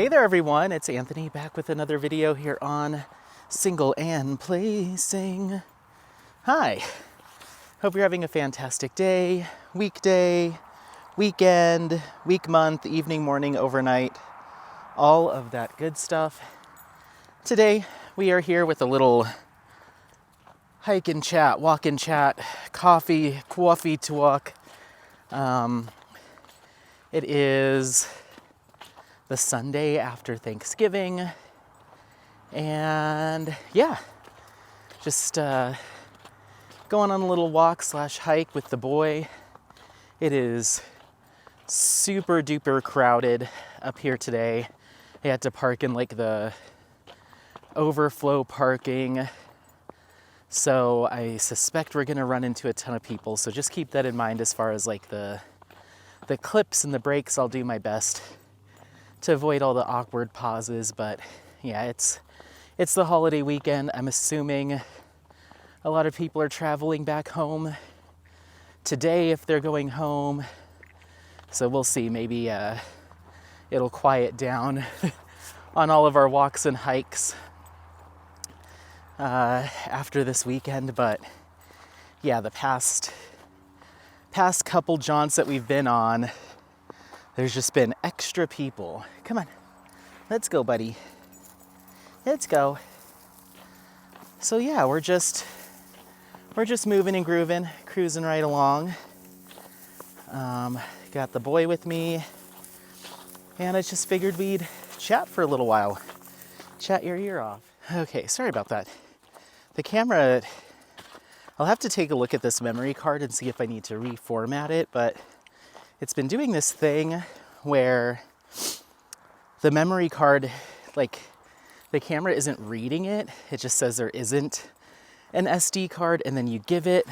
Hey there everyone, it's Anthony back with another video here on Single and Placing. Hi, hope you're having a fantastic day, weekday, weekend, week, month, evening, morning, overnight, all of that good stuff. Today we are here with a little hike and chat, walk and chat, coffee talk. It is the Sunday after Thanksgiving, and yeah, just going on a little walk / hike with the boy. It is super duper crowded up here today. I had to park in like the overflow parking, so I suspect we're gonna run into a ton of people, so just keep that in mind as far as like the clips and the breaks. I'll do my best to avoid all the awkward pauses, but yeah, it's the holiday weekend. I'm assuming a lot of people are traveling back home today if they're going home, so we'll see. Maybe it'll quiet down on all of our walks and hikes after this weekend, but yeah, the past couple jaunts that we've been on, there's just been extra people. Come on, let's go, buddy. Let's go. So yeah, we're just moving and grooving, cruising right along. Got the boy with me, and I just figured we'd chat for a little while. Chat your ear off. Okay, sorry about that. The camera, I'll have to take a look at this memory card and see if I need to reformat it, but it's been doing this thing where the memory card, like the camera isn't reading it. It just says there isn't an SD card, and then you give it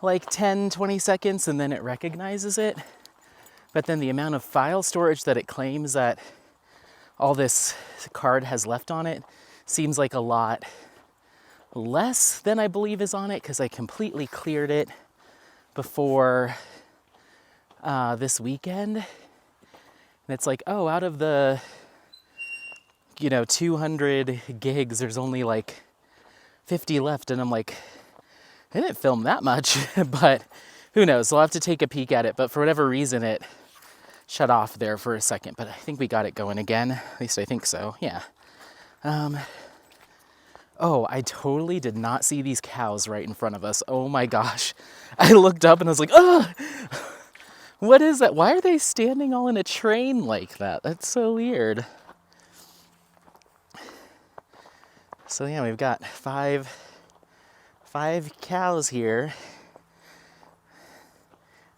like 10, 20 seconds and then it recognizes it. But then the amount of file storage that it claims that all this card has left on it seems like a lot less than I believe is on it, because I completely cleared it before this weekend. And it's like, oh, out of the 200 gigs, there's only like 50 left, and I'm like, I didn't film that much. But who knows, I'll have to take a peek at it. But for whatever reason, it shut off there for a second, but I think we got it going again. At least I think so, yeah. Oh, I totally did not see these cows right in front of us. Oh my gosh. I looked up and I was like, oh, what is that? Why are they standing all in a train like that? That's so weird. So yeah, we've got five cows here.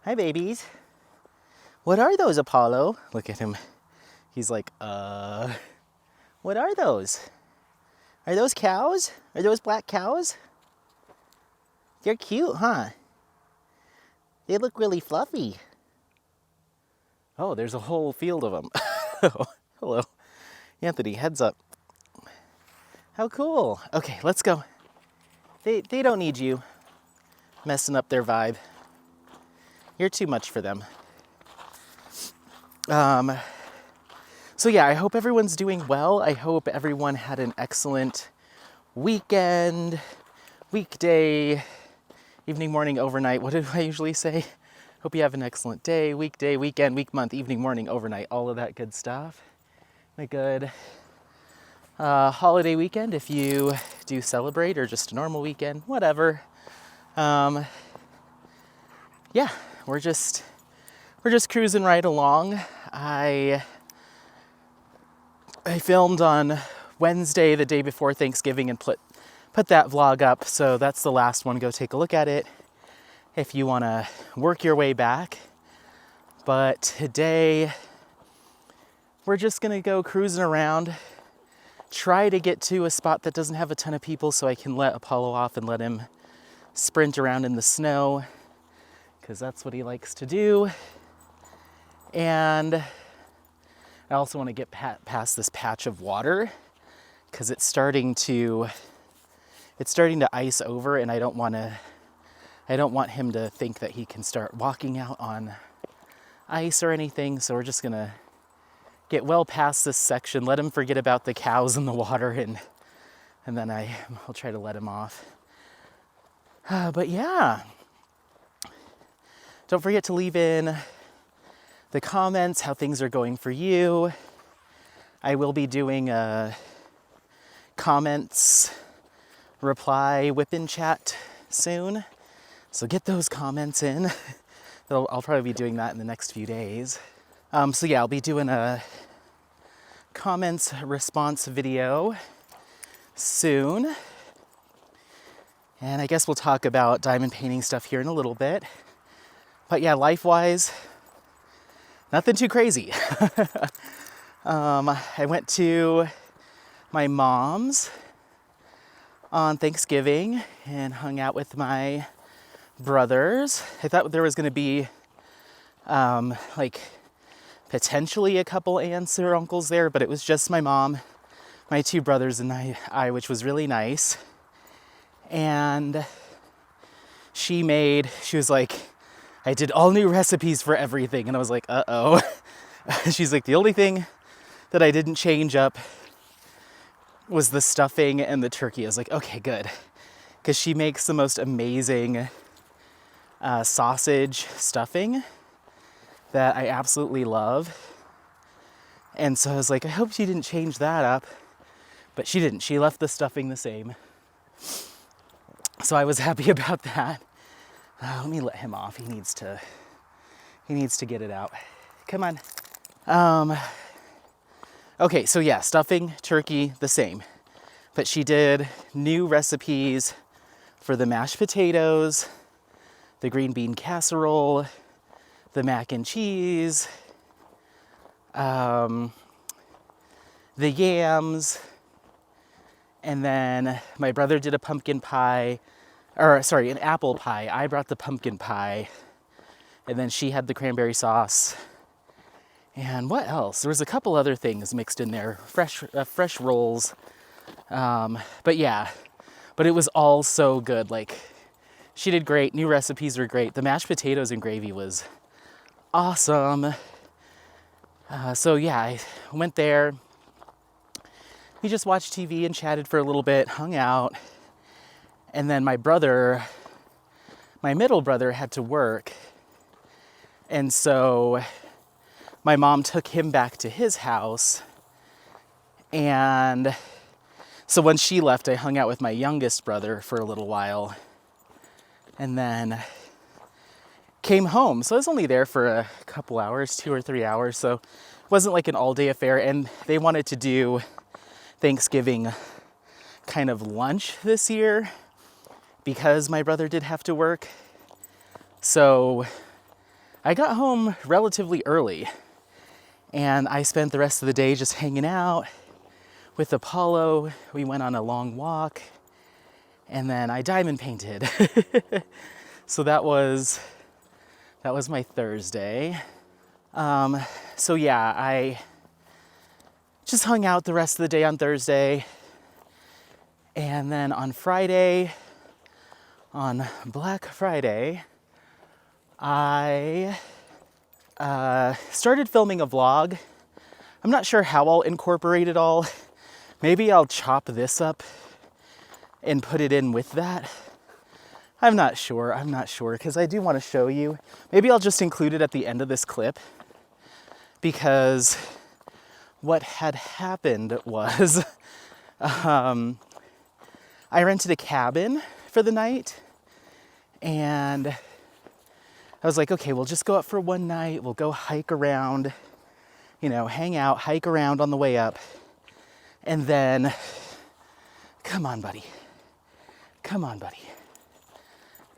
Hi, babies. What are those, Apollo? Look at him. He's like, what are those? Are those cows? Are those black cows? They're cute, huh? They look really fluffy. Oh, there's a whole field of them. Oh, hello. Anthony, heads up. How cool. Okay, let's go. They don't need you messing up their vibe. You're too much for them. So yeah, I hope everyone's doing well. I hope everyone had an excellent weekend, weekday, evening, morning, overnight. What do I usually say? Hope you have an excellent day, weekday, weekend, week, month, evening, morning, overnight, all of that good stuff. A good holiday weekend if you do celebrate, or just a normal weekend, whatever. Yeah, we're just cruising right along. I filmed on Wednesday, the day before Thanksgiving, and put that vlog up, so that's the last one. Go take a look at it if you want to work your way back. But today, we're just going to go cruising around, try to get to a spot that doesn't have a ton of people so I can let Apollo off and let him sprint around in the snow, because that's what he likes to do. And I also want to get past this patch of water, because it's starting to ice over, and I don't want him to think that he can start walking out on ice or anything. So we're just gonna get well past this section, let him forget about the cows in the water, and then I'll try to let him off. But yeah, don't forget to leave in the comments how things are going for you. I will be doing a comments reply whip-in chat soon, so get those comments in. I'll probably be doing that in the next few days. So yeah, I'll be doing a comments response video soon. And I guess we'll talk about diamond painting stuff here in a little bit. But yeah, life-wise, nothing too crazy. I went to my mom's on Thanksgiving and hung out with my brothers. I thought there was going to be like potentially a couple aunts or uncles there, but it was just my mom, my two brothers, and I, which was really nice. And she was like, I did all new recipes for everything. And I was like, uh-oh. She's like, the only thing that I didn't change up was the stuffing and the turkey. I was like, okay, good. Because she makes the most amazing sausage stuffing that I absolutely love. And so I was like, I hope she didn't change that up. But she didn't. She left the stuffing the same. So I was happy about that. Let me let him off. He needs to get it out. Come on. Okay, so yeah, stuffing, turkey, the same. But she did new recipes for the mashed potatoes, the green bean casserole, the mac and cheese, the yams, and then my brother did a pumpkin pie, an apple pie. I brought the pumpkin pie, and then she had the cranberry sauce. And what else? There was a couple other things mixed in there, fresh rolls. But it was all so good. Like, she did great. New recipes were great. The mashed potatoes and gravy was awesome. So yeah, I went there. We just watched TV and chatted for a little bit, hung out. And then my middle brother had to work. And so my mom took him back to his house. And so when she left, I hung out with my youngest brother for a little while. And then came home. So I was only there for a couple hours, 2 or 3 hours. So it wasn't like an all-day affair. And they wanted to do Thanksgiving kind of lunch this year because my brother did have to work. So I got home relatively early and I spent the rest of the day just hanging out with Apollo. We went on a long walk and then I diamond painted. So that was my Thursday. So yeah, I just hung out the rest of the day on Thursday. And then on Friday, on Black Friday, I started filming a vlog. I'm not sure how I'll incorporate it all. Maybe I'll chop this up and put it in with that. I'm not sure, because I do want to show you. Maybe I'll just include it at the end of this clip, because what had happened was I rented a cabin for the night, and I was like, okay, we'll just go up for one night. We'll go hike around, hang out, hike around on the way up. And then, come on, buddy.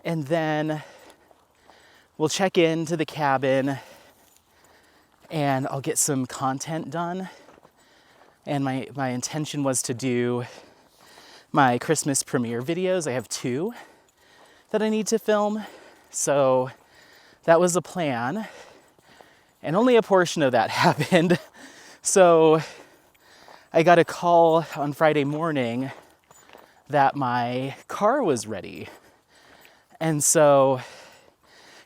And then we'll check into the cabin and I'll get some content done. And my intention was to do my Christmas premiere videos. I have 2 that I need to film. So that was the plan. And only a portion of that happened. So I got a call on Friday morning that my car was ready. And so,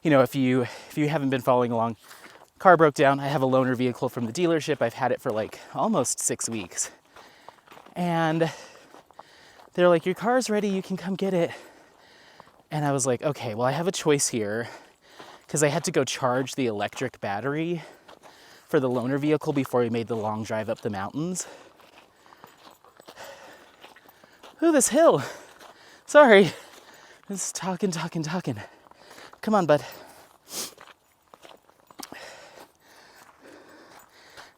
if you haven't been following along, car broke down. I have a loaner vehicle from the dealership. I've had it for like almost 6 weeks. And they're like, your car's ready, you can come get it. And I was like, okay, well, I have a choice here, because I had to go charge the electric battery for the loaner vehicle before we made the long drive up the mountains. Ooh, this hill. Sorry. Just talking. Come on, bud.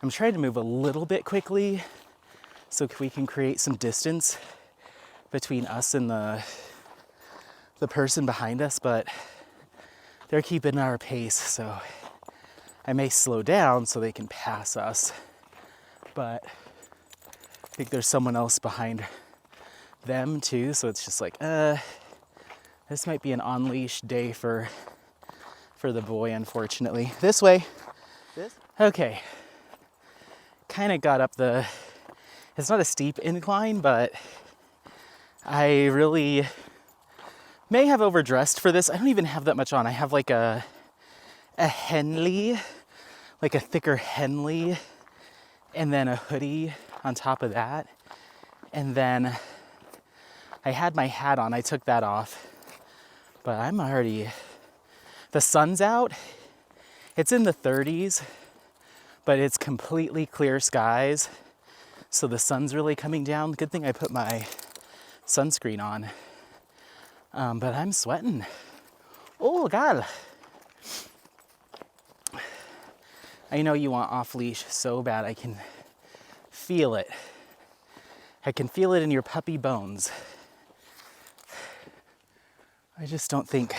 I'm trying to move a little bit quickly so we can create some distance between us and the person behind us, but they're keeping our pace, so I may slow down so they can pass us, but I think there's someone else behind them too, so it's just like, this might be an on-leash day for the boy, unfortunately. This way. This? Okay. Kind of got up it's not a steep incline, but I really may have overdressed for this. I don't even have that much on. I have like a Henley, like a thicker Henley, and then a hoodie on top of that. And then I had my hat on. I took that off. But I'm already, the sun's out. It's in the 30s, but it's completely clear skies. So the sun's really coming down. Good thing I put my sunscreen on. But I'm sweating. Oh, God. I know you want off leash so bad. I can feel it. I can feel it in your puppy bones. I just don't think,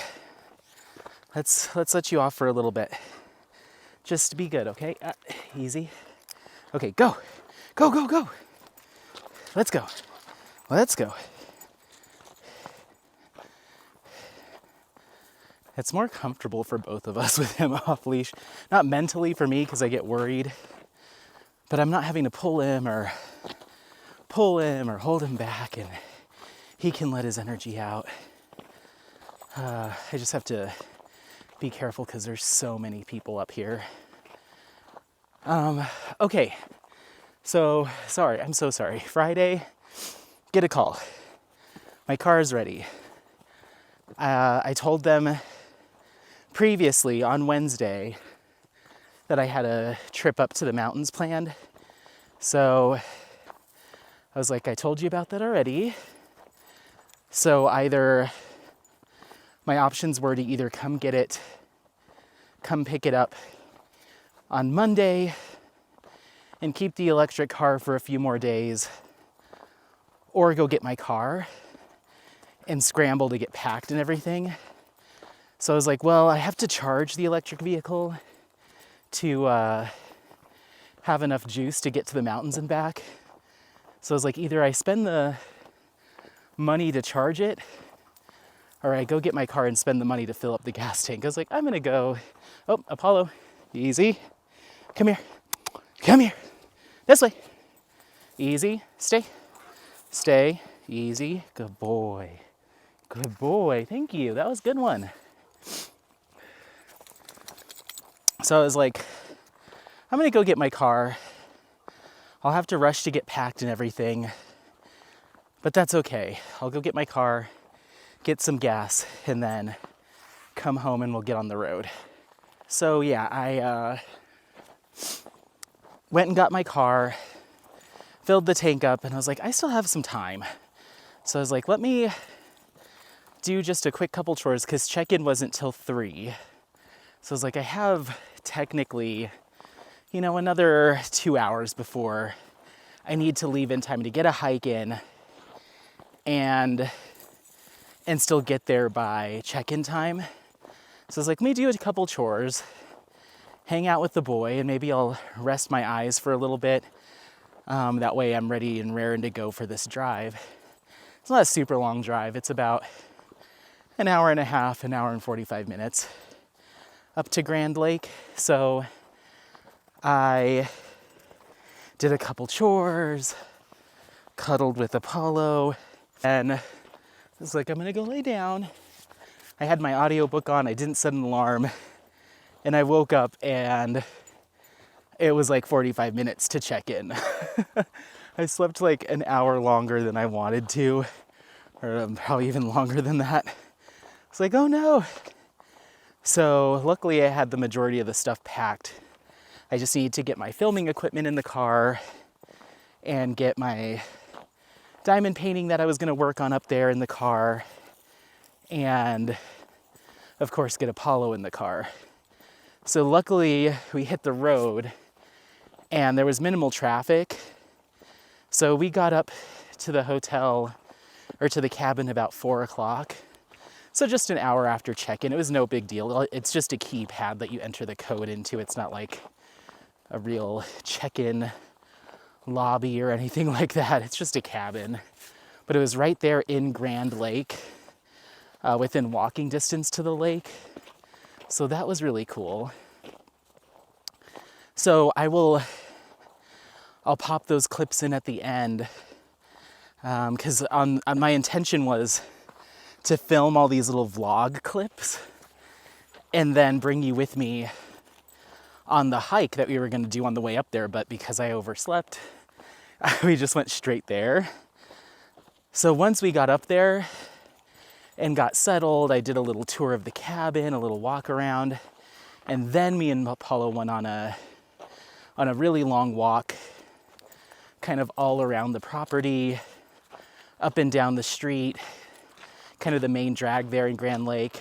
let's let you off for a little bit. Just to be good, okay? Easy. Okay, go. Go. Let's go. It's more comfortable for both of us with him off leash. Not mentally for me, because I get worried, but I'm not having to pull him or hold him back, and he can let his energy out. I just have to be careful because there's so many people up here. Okay, so sorry, I'm so sorry. Friday, get a call. My car is ready. I told them previously on Wednesday that I had a trip up to the mountains planned. So I was like, I told you about that already. So my options were to either come pick it up on Monday and keep the electric car for a few more days, or go get my car and scramble to get packed and everything. So I was like, well, I have to charge the electric vehicle to have enough juice to get to the mountains and back. So I was like, either I spend the money to charge it, or I go get my car and spend the money to fill up the gas tank. I was like, I'm gonna go. Oh, Apollo, easy. Come here. This way. Easy, stay, easy. Good boy, thank you. That was a good one. So I was like, I'm gonna go get my car. I'll have to rush to get packed and everything, but that's okay. I'll go get my car, get some gas, and then come home and we'll get on the road. So yeah, I went and got my car, filled the tank up, and I was like, I still have some time. So I was like, let me do just a quick couple chores, because check-in wasn't till 3. So I was like, I have technically, another 2 hours before I need to leave in time to get a hike in and still get there by check-in time. So I was like, let me do a couple chores, hang out with the boy, and maybe I'll rest my eyes for a little bit. That way I'm ready and raring to go for this drive. It's not a super long drive. It's about an hour and a half, an hour and 45 minutes up to Grand Lake. So I did a couple chores, cuddled with Apollo, and I was like, I'm gonna go lay down. I had my audiobook on. I didn't set an alarm. And I woke up and it was like 45 minutes to check in. I slept like an hour longer than I wanted to, or probably even longer than that. It's like, oh no. So luckily I had the majority of the stuff packed. I just need to get my filming equipment in the car and get my diamond painting that I was gonna work on up there in the car, and of course get Apollo in the car. So luckily we hit the road and there was minimal traffic. So we got up to the hotel, or to the cabin, about 4 o'clock. So just an hour after check-in. It was no big deal. It's just a keypad that you enter the code into. It's not like a real check-in lobby or anything like that. It's just a cabin. But it was right there in Grand Lake, within walking distance to the lake. So that was really cool. So I'll pop those clips in at the end, because my intention was to film all these little vlog clips and then bring you with me on the hike that we were going to do on the way up there. But because I overslept, we just went straight there. So once we got up there and got settled, I did a little tour of the cabin, a little walk around, and then me and Apollo went on a really long walk, kind of all around the property, up and down the street, kind of the main drag there in Grand Lake.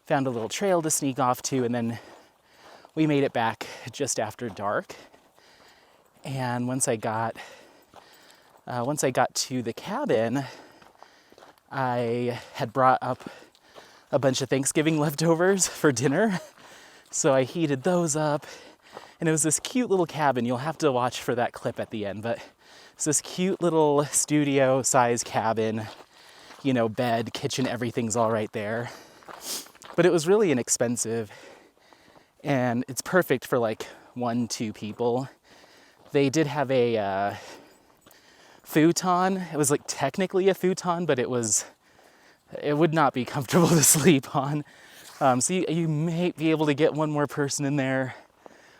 Found a little trail to sneak off to, and then we made it back just after dark. And once I got to the cabin, I had brought up a bunch of Thanksgiving leftovers for dinner. So I heated those up, and it was this cute little cabin. You'll have to watch for that clip at the end, but it's this cute little studio size cabin, you know, bed, kitchen, everything's all right there. But it was really inexpensive, and it's perfect for like 1-2 people. They did have a futon. It was like technically a futon, but it would not be comfortable to sleep on. So you may be able to get one more person in there,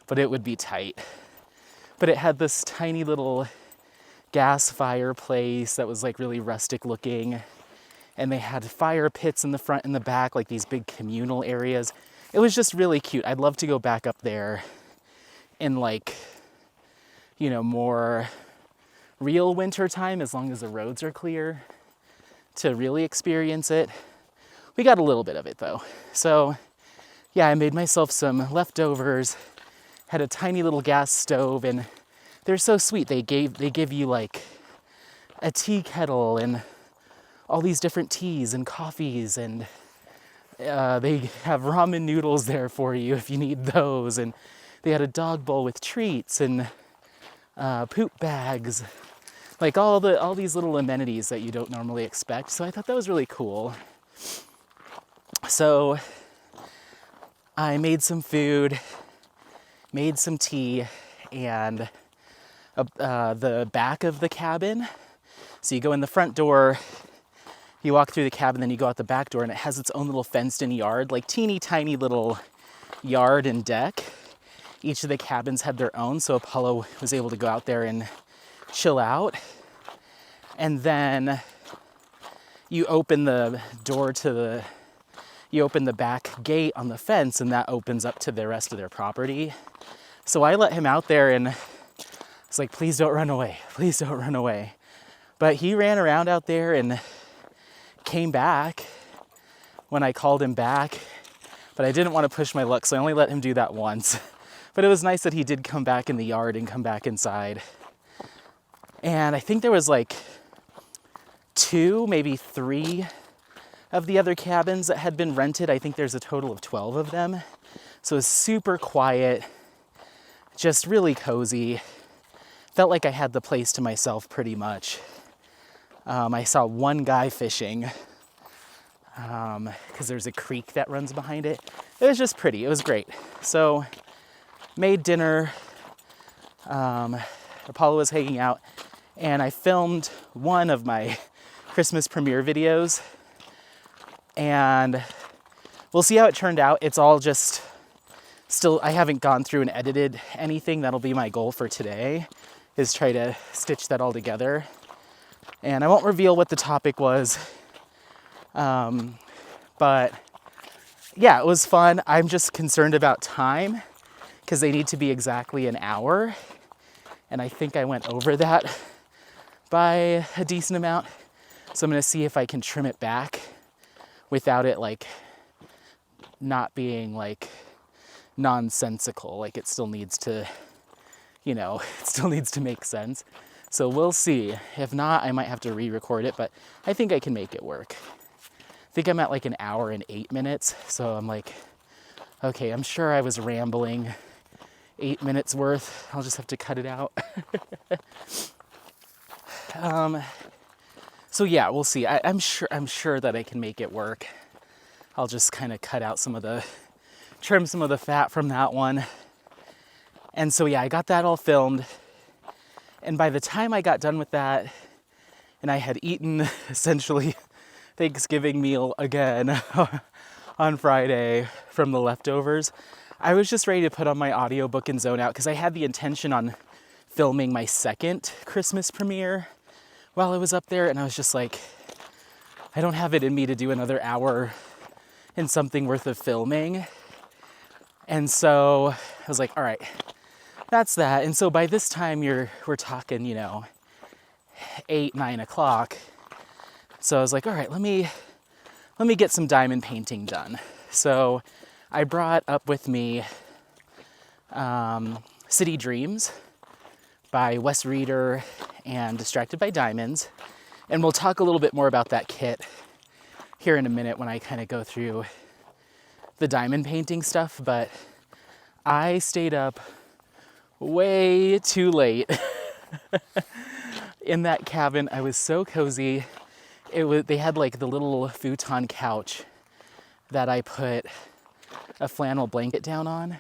but it would be tight. But it had this tiny little gas fireplace that was like really rustic looking. And they had fire pits in the front and the back, like these big communal areas. It was just really cute. I'd love to go back up there in like, you know, more real winter time, as long as the roads are clear, to really experience it. We got a little bit of it though. So yeah, I made myself some leftovers, had a tiny little gas stove, and they're so sweet. They give you like a tea kettle and all these different teas and coffees, and they have ramen noodles there for you if you need those. And they had a dog bowl with treats and poop bags, like all these little amenities that you don't normally expect. So I thought that was really cool. So I made some food, made some tea, and the back of the cabin. So you go in the front door, you walk through the cabin, then you go out the back door, and it has its own little fenced-in yard, like teeny tiny little yard and deck. Each of the cabins had their own, so Apollo was able to go out there and chill out. And then you open the door you open the back gate on the fence, and that opens up to the rest of their property. So I let him out there, and it's like, please don't run away. Please don't run away. But he ran around out there and came back when I called him back, but I didn't want to push my luck, so I only let him do that once. But it was nice that he did come back in the yard and come back inside. And I think there was like 2, maybe 3 of the other cabins that had been rented. I think there's a total of 12 of them. So it was super quiet, just really cozy. Felt like I had the place to myself pretty much. I saw one guy fishing because there's a creek that runs behind it. It was just pretty. It was great. So made dinner. Apollo was hanging out, and I filmed one of my Christmas premiere videos, and we'll see how it turned out. It's all just still, I haven't gone through and edited anything. That'll be my goal for today, is try to stitch that all together. And I won't reveal what the topic was, but yeah, it was fun. I'm just concerned about time because they need to be exactly an hour. And I think I went over that by a decent amount. So I'm gonna see if I can trim it back without it like not being like nonsensical. Like it still needs to, you know, it still needs to make sense. So we'll see. If not, I might have to re-record it, but I think I can make it work. I think I'm at like an hour and 8 minutes. So I'm like, okay, I'm sure I was rambling 8 minutes worth. I'll just have to cut it out. So yeah, we'll see. I'm sure that I can make it work. I'll just kind of trim some of the fat from that one. And so yeah, I got that all filmed. And by the time I got done with that, and I had eaten essentially Thanksgiving meal again on Friday from the leftovers, I was just ready to put on my audiobook and zone out because I had the intention on filming my second Christmas premiere while I was up there, and I was just like, I don't have it in me to do another hour and something worth of filming. And so I was like, all right, that's that. And so by this time we're talking, you know, 8, 9 o'clock. So I was like, all right, let me get some diamond painting done. So I brought up with me City Dreams by Wes Reader and Distracted by Diamonds. And we'll talk a little bit more about that kit here in a minute when I kind of go through the diamond painting stuff. But I stayed up way too late in that cabin. I was so cozy. They had like the little futon couch that I put a flannel blanket down on.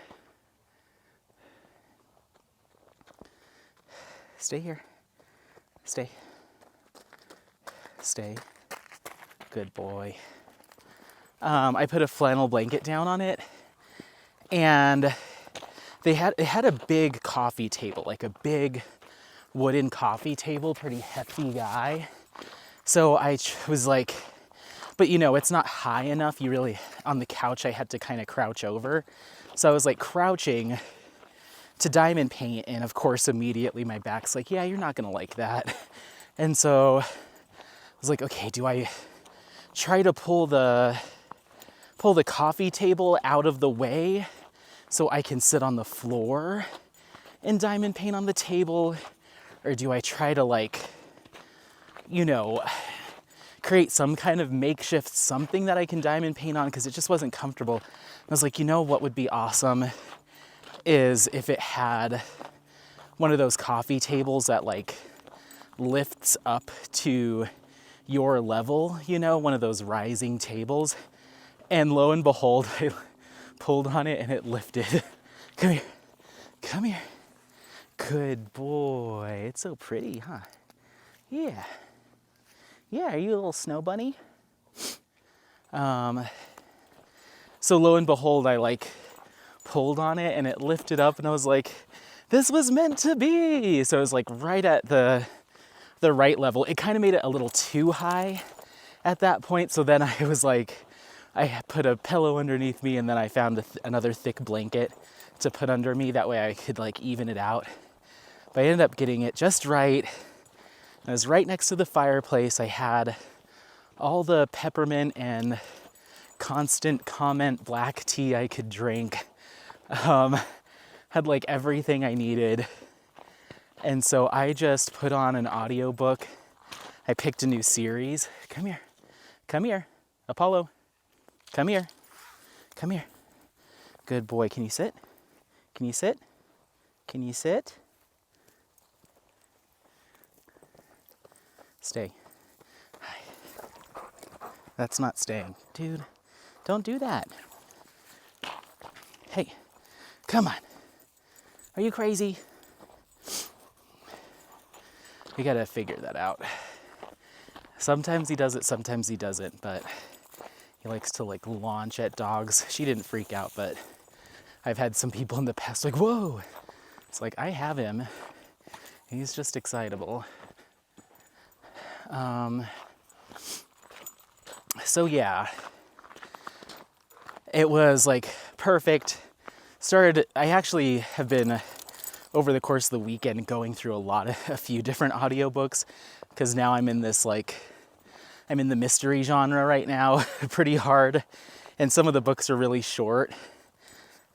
Stay here. Stay. Stay. Good boy. I put a flannel blanket down on it, and it had a big coffee table, like a big wooden coffee table, pretty hefty guy. So I was like, but you know, it's not high enough. You really, on the couch, I had to kind of crouch over. So I was like crouching to diamond paint, and of course, immediately my back's like, yeah, you're not gonna like that. And so I was like, okay, do I try to pull the coffee table out of the way so I can sit on the floor and diamond paint on the table? Or do I try to, like, you know, create some kind of makeshift something that I can diamond paint on, because it just wasn't comfortable. I was like, you know what would be awesome is if it had one of those coffee tables that like lifts up to your level, you know, one of those rising tables. And lo and behold, I pulled on it and it lifted. Come here. Come here. Good boy. It's so pretty, huh? Yeah. Yeah, are you a little snow bunny? So lo and behold, I like pulled on it and it lifted up, and I was like, this was meant to be. So it was like right at the right level. It kind of made it a little too high at that point. So then I was like, I put a pillow underneath me, and then I found another thick blanket to put under me. That way I could like even it out. But I ended up getting it just right. I was right next to the fireplace. I had all the peppermint and Constant Comment black tea I could drink. Had like everything I needed. And so I just put on an audiobook. I picked a new series. Come here. Come here. Apollo. Come here. Come here. Good boy. Can you sit? Can you sit? Can you sit? Stay. Hi. That's not staying. Dude, don't do that. Hey, come on. Are you crazy? We gotta figure that out. Sometimes he does it, sometimes he doesn't, but he likes to like launch at dogs. She didn't freak out, but I've had some people in the past like, whoa. It's like, I have him. He's just excitable. So yeah, it was like perfect. I actually have been, over the course of the weekend, going through a few different audiobooks, because now I'm in the mystery genre right now, pretty hard. And some of the books are really short.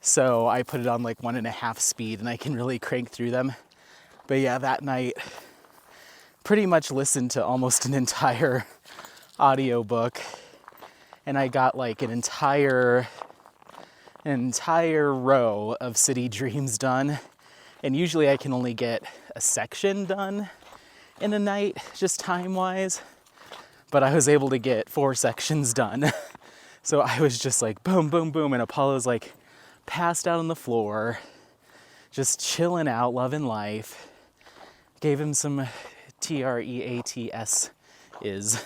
So I put it on like 1.5 speed and I can really crank through them. But yeah, that night, pretty much listened to almost an entire audiobook. And I got like an entire row of City Dreams done. And usually I can only get a section done in a night, just time-wise. But I was able to get 4 sections done. So I was just like boom, boom, boom. And Apollo's like passed out on the floor, just chilling out, loving life. Gave him some TREATS is.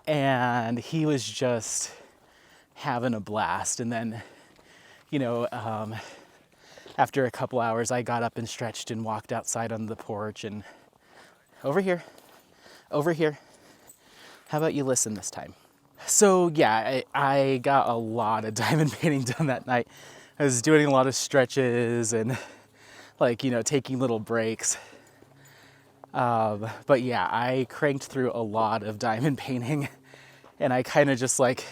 And he was just having a blast. And then, after a couple hours, I got up and stretched and walked outside on the porch and over here. How about you listen this time? So yeah, I got a lot of diamond painting done that night. I was doing a lot of stretches and taking little breaks. But yeah, I cranked through a lot of diamond painting and I kind of just like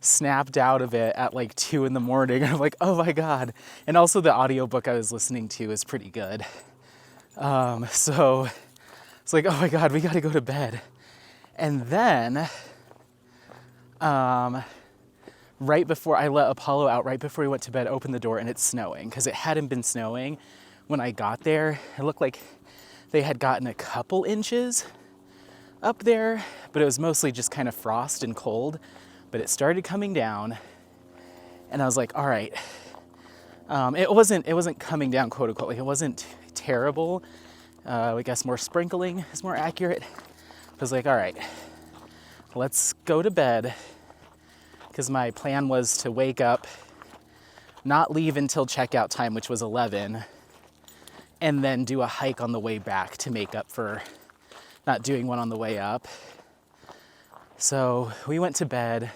snapped out of it at like 2 a.m. I'm like, oh my God. And also the audiobook I was listening to is pretty good. So it's like, oh my God, we got to go to bed. And then, right before I let Apollo out, right before he went to bed, opened the door and it's snowing because it hadn't been snowing when I got there. It looked like they had gotten a couple inches up there, but it was mostly just kind of frost and cold. But it started coming down and I was like, all right. It wasn't coming down, quote unquote. Like it wasn't terrible. I guess more sprinkling is more accurate. I was like, all right, let's go to bed. Because my plan was to wake up, not leave until checkout time, which was 11, and then do a hike on the way back to make up for not doing one on the way up. So we went to bed.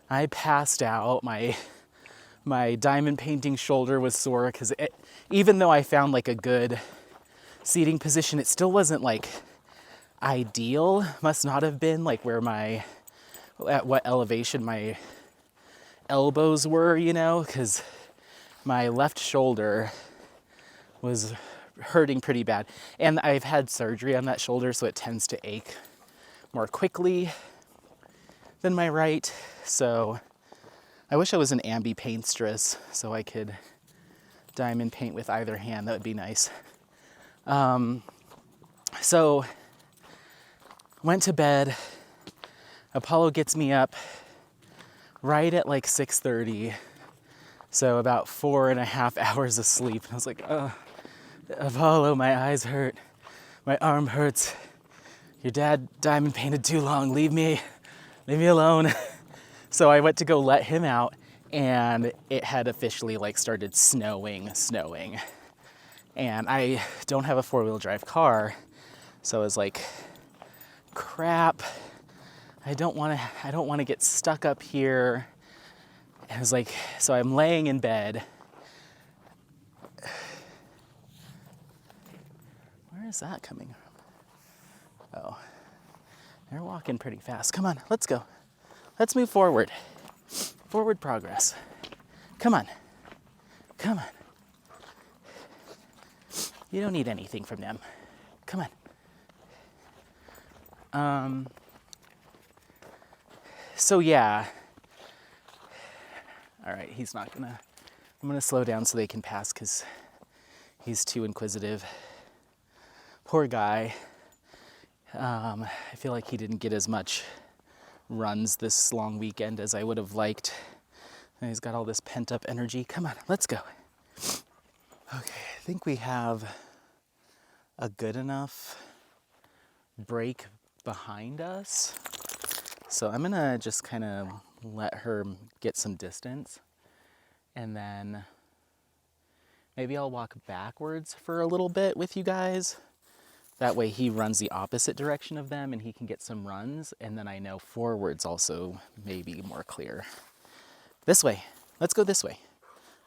I passed out. My diamond painting shoulder was sore because even though I found like a good seating position, it still wasn't like ideal. Must not have been like at what elevation my elbows were, because my left shoulder was hurting pretty bad. And I've had surgery on that shoulder, so it tends to ache more quickly than my right. So I wish I was an ambi-paintstress so I could diamond paint with either hand. That would be nice. So went to bed. Apollo gets me up right at like 6:30. So about 4.5 hours of sleep. And I was like, oh, Apollo, my eyes hurt. My arm hurts. Your dad diamond painted too long. Leave me alone. So I went to go let him out and it had officially like started snowing. And I don't have a 4-wheel drive car. So I was like, crap. I don't want to get stuck up here. And I was like, so I'm laying in bed. Where is that coming from? Oh, they're walking pretty fast. Come on, let's go. Let's move forward. Forward progress. Come on. You don't need anything from them. Come on. So yeah. All right, I'm gonna slow down so they can pass because he's too inquisitive. Poor guy. I feel like he didn't get as much runs this long weekend as I would have liked. And he's got all this pent up energy. Come on, let's go. Okay, I think we have a good enough break behind us. So I'm gonna just kind of let her get some distance. And then maybe I'll walk backwards for a little bit with you guys. That way he runs the opposite direction of them and he can get some runs. And then I know forwards also may be more clear. This way. Let's go this way.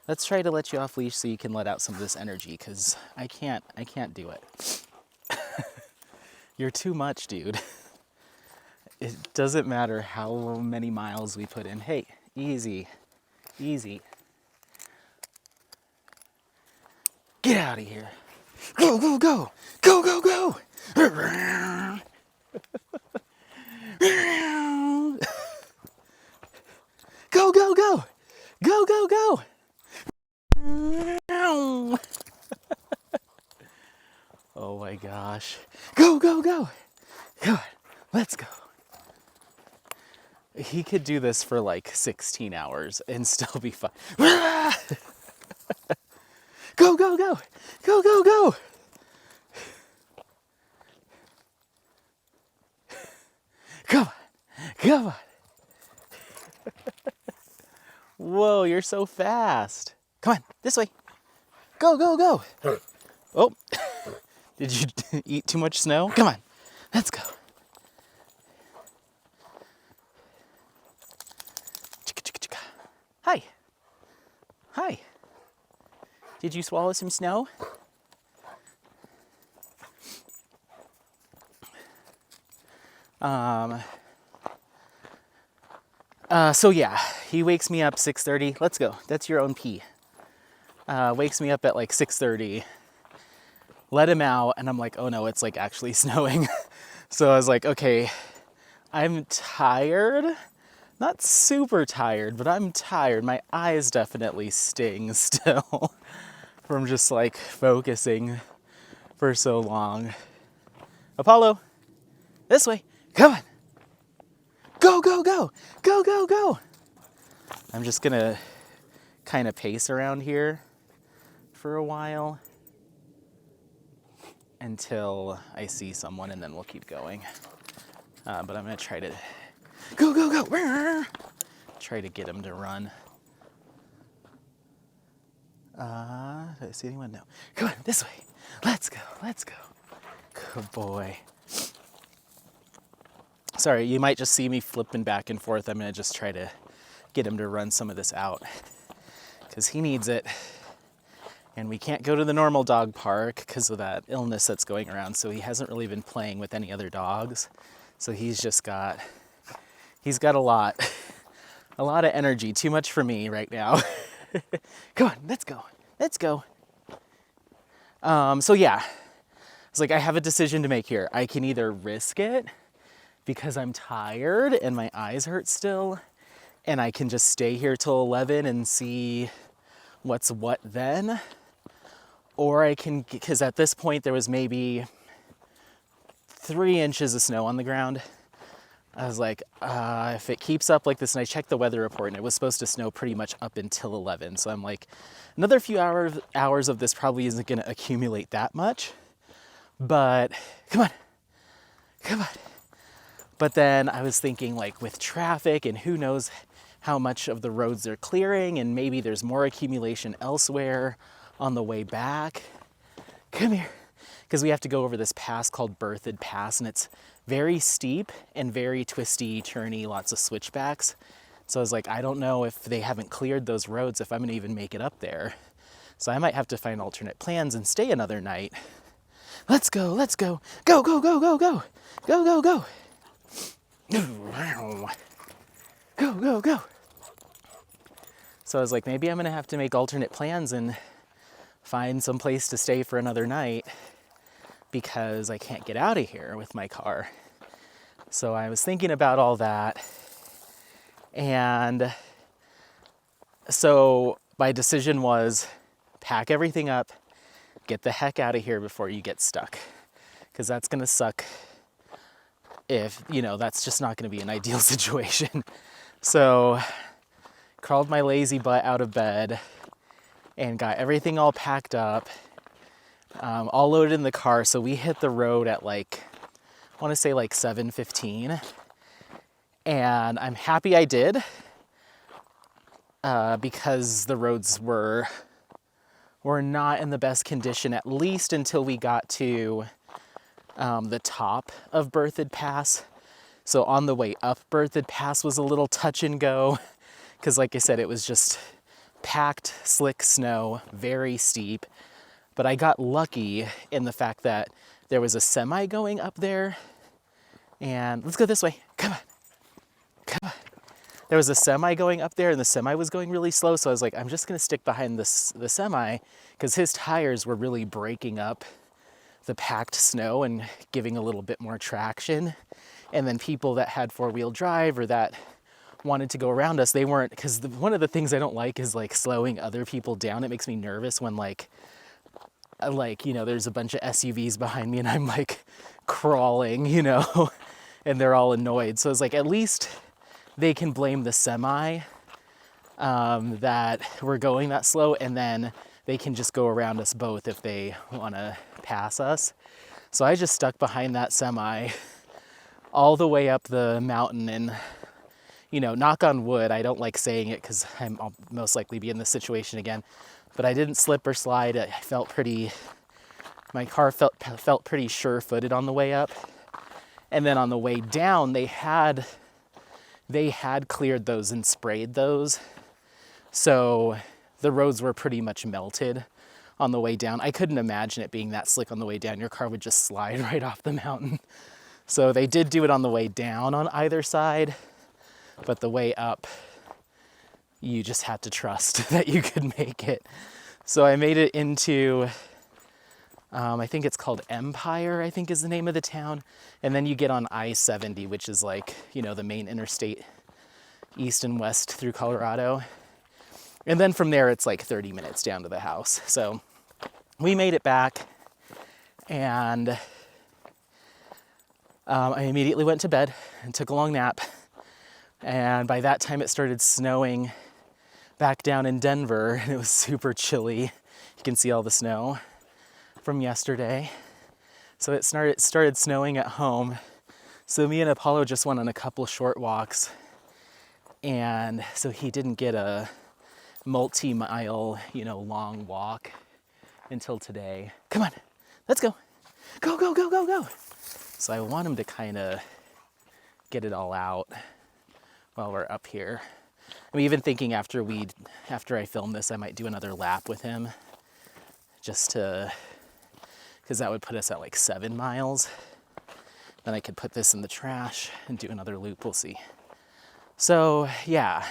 Let's try to let you off leash so you can let out some of this energy, because I can't do it. You're too much, dude. It doesn't matter how many miles we put in. Hey, easy, easy. Get out of here. Go, go, go. Go, go, go. Go, go, go. Go, go, go. Oh my gosh. Go, go, go. Come on, let's go. He could do this for like 16 hours and still be fine. Go, go, go. Go, go, go. Come on. Come on. Whoa, you're so fast. Come on, this way. Go, go, go. Oh, did you eat too much snow? Come on, let's go. Hi. Hi. Did you swallow some snow? So yeah, he wakes me up 6:30. Let's go. That's your own pee. Wakes me up at like 6:30. Let him out, and I'm like, oh no, it's like actually snowing. So I was like, okay, I'm tired. Not super tired, but I'm tired. My eyes definitely sting still from just like focusing for so long. Apollo, this way. Come on. Go, go, go. Go, go, go. I'm just gonna kind of pace around here for a while until I see someone, and then we'll keep going. But I'm gonna try to go, go, go. Try to get him to run. Did I see anyone? No. Come on, this way. Let's go, let's go. Good boy. Sorry, you might just see me flipping back and forth. I'm gonna just try to get him to run some of this out, because he needs it. And we can't go to the normal dog park because of that illness that's going around. So he hasn't really been playing with any other dogs. So he's got a lot of energy, too much for me right now. Come on, let's go, let's go. So yeah, it's like I have a decision to make here. I can either risk it because I'm tired and my eyes hurt still, and I can just stay here till 11 and see what's what then. Or I can, because at this point there was maybe 3 inches of snow on the ground. I was like, if it keeps up like this, and I checked the weather report and it was supposed to snow pretty much up until 11. So I'm like, another few hours of this probably isn't gonna accumulate that much, but come on, come on. But then I was thinking, like, with traffic and who knows how much of the roads they're clearing, and maybe there's more accumulation elsewhere on the way back. Come here. Because we have to go over this pass called Berthoud Pass, and it's very steep and very twisty, turny, lots of switchbacks. So I was like, I don't know if they haven't cleared those roads, if I'm gonna even make it up there. So I might have to find alternate plans and stay another night. Let's go, let's go. Go, go, go, go, go. Go, go, go. Go, go, go. So I was like, maybe I'm gonna have to make alternate plans and find some place to stay for another night, because I can't get out of here with my car. So I was thinking about all that. And so my decision was pack everything up, get the heck out of here before you get stuck. Because that's gonna suck if, that's just not gonna be an ideal situation. So crawled my lazy butt out of bed and got everything all packed up, all loaded in the car. So we hit the road at I want to say 7:15. And I'm happy I did, because the roads were not in the best condition, at least until we got to the top of Berthoud Pass. So on the way up Berthoud Pass was a little touch and go, because like I said, it was just packed, slick snow, very steep. But I got lucky in the fact that there was a semi going up there. And let's go this way. Come on. Come on. There was a semi going up there, and the semi was going really slow. So I was like, I'm just going to stick behind the semi, because his tires were really breaking up the packed snow and giving a little bit more traction. And then people that had four-wheel drive or that wanted to go around us, they weren't, because one of the things I don't like is like slowing other people down. It makes me nervous when like, you know, there's a bunch of SUVs behind me and I'm like crawling, you know, and they're all annoyed. So it's like, at least they can blame the semi that we're going that slow, and then they can just go around us both if they want to pass us. So I just stuck behind that semi all the way up the mountain, and, you know, knock on wood, I don't like saying it because I'll most likely be in this situation again, but I didn't slip or slide. I felt pretty, my car felt pretty sure-footed on the way up. And then on the way down, they had cleared those and sprayed those. So the roads were pretty much melted on the way down. I couldn't imagine it being that slick on the way down. Your car would just slide right off the mountain. So they did do it on the way down on either side, but the way up, you just had to trust that you could make it. So I made it into, I think it's called Empire, I think is the name of the town. And then you get on I-70, which is like, you know, the main interstate east and west through Colorado. And then from there, it's like 30 minutes down to the house. So we made it back, and I immediately went to bed and took a long nap. And by that time, it started snowing back down in Denver, and it was super chilly. You can see all the snow from yesterday. So it started snowing at home. So me and Apollo just went on a couple short walks. And so he didn't get a multi-mile, you know, long walk until today. Come on, let's go. Go, go, go, go, go. So I want him to kind of get it all out while we're up here. I'm even thinking after I film this, I might do another lap with him, just to, because that would put us at like 7 miles. Then I could put this in the trash and do another loop, we'll see. So yeah,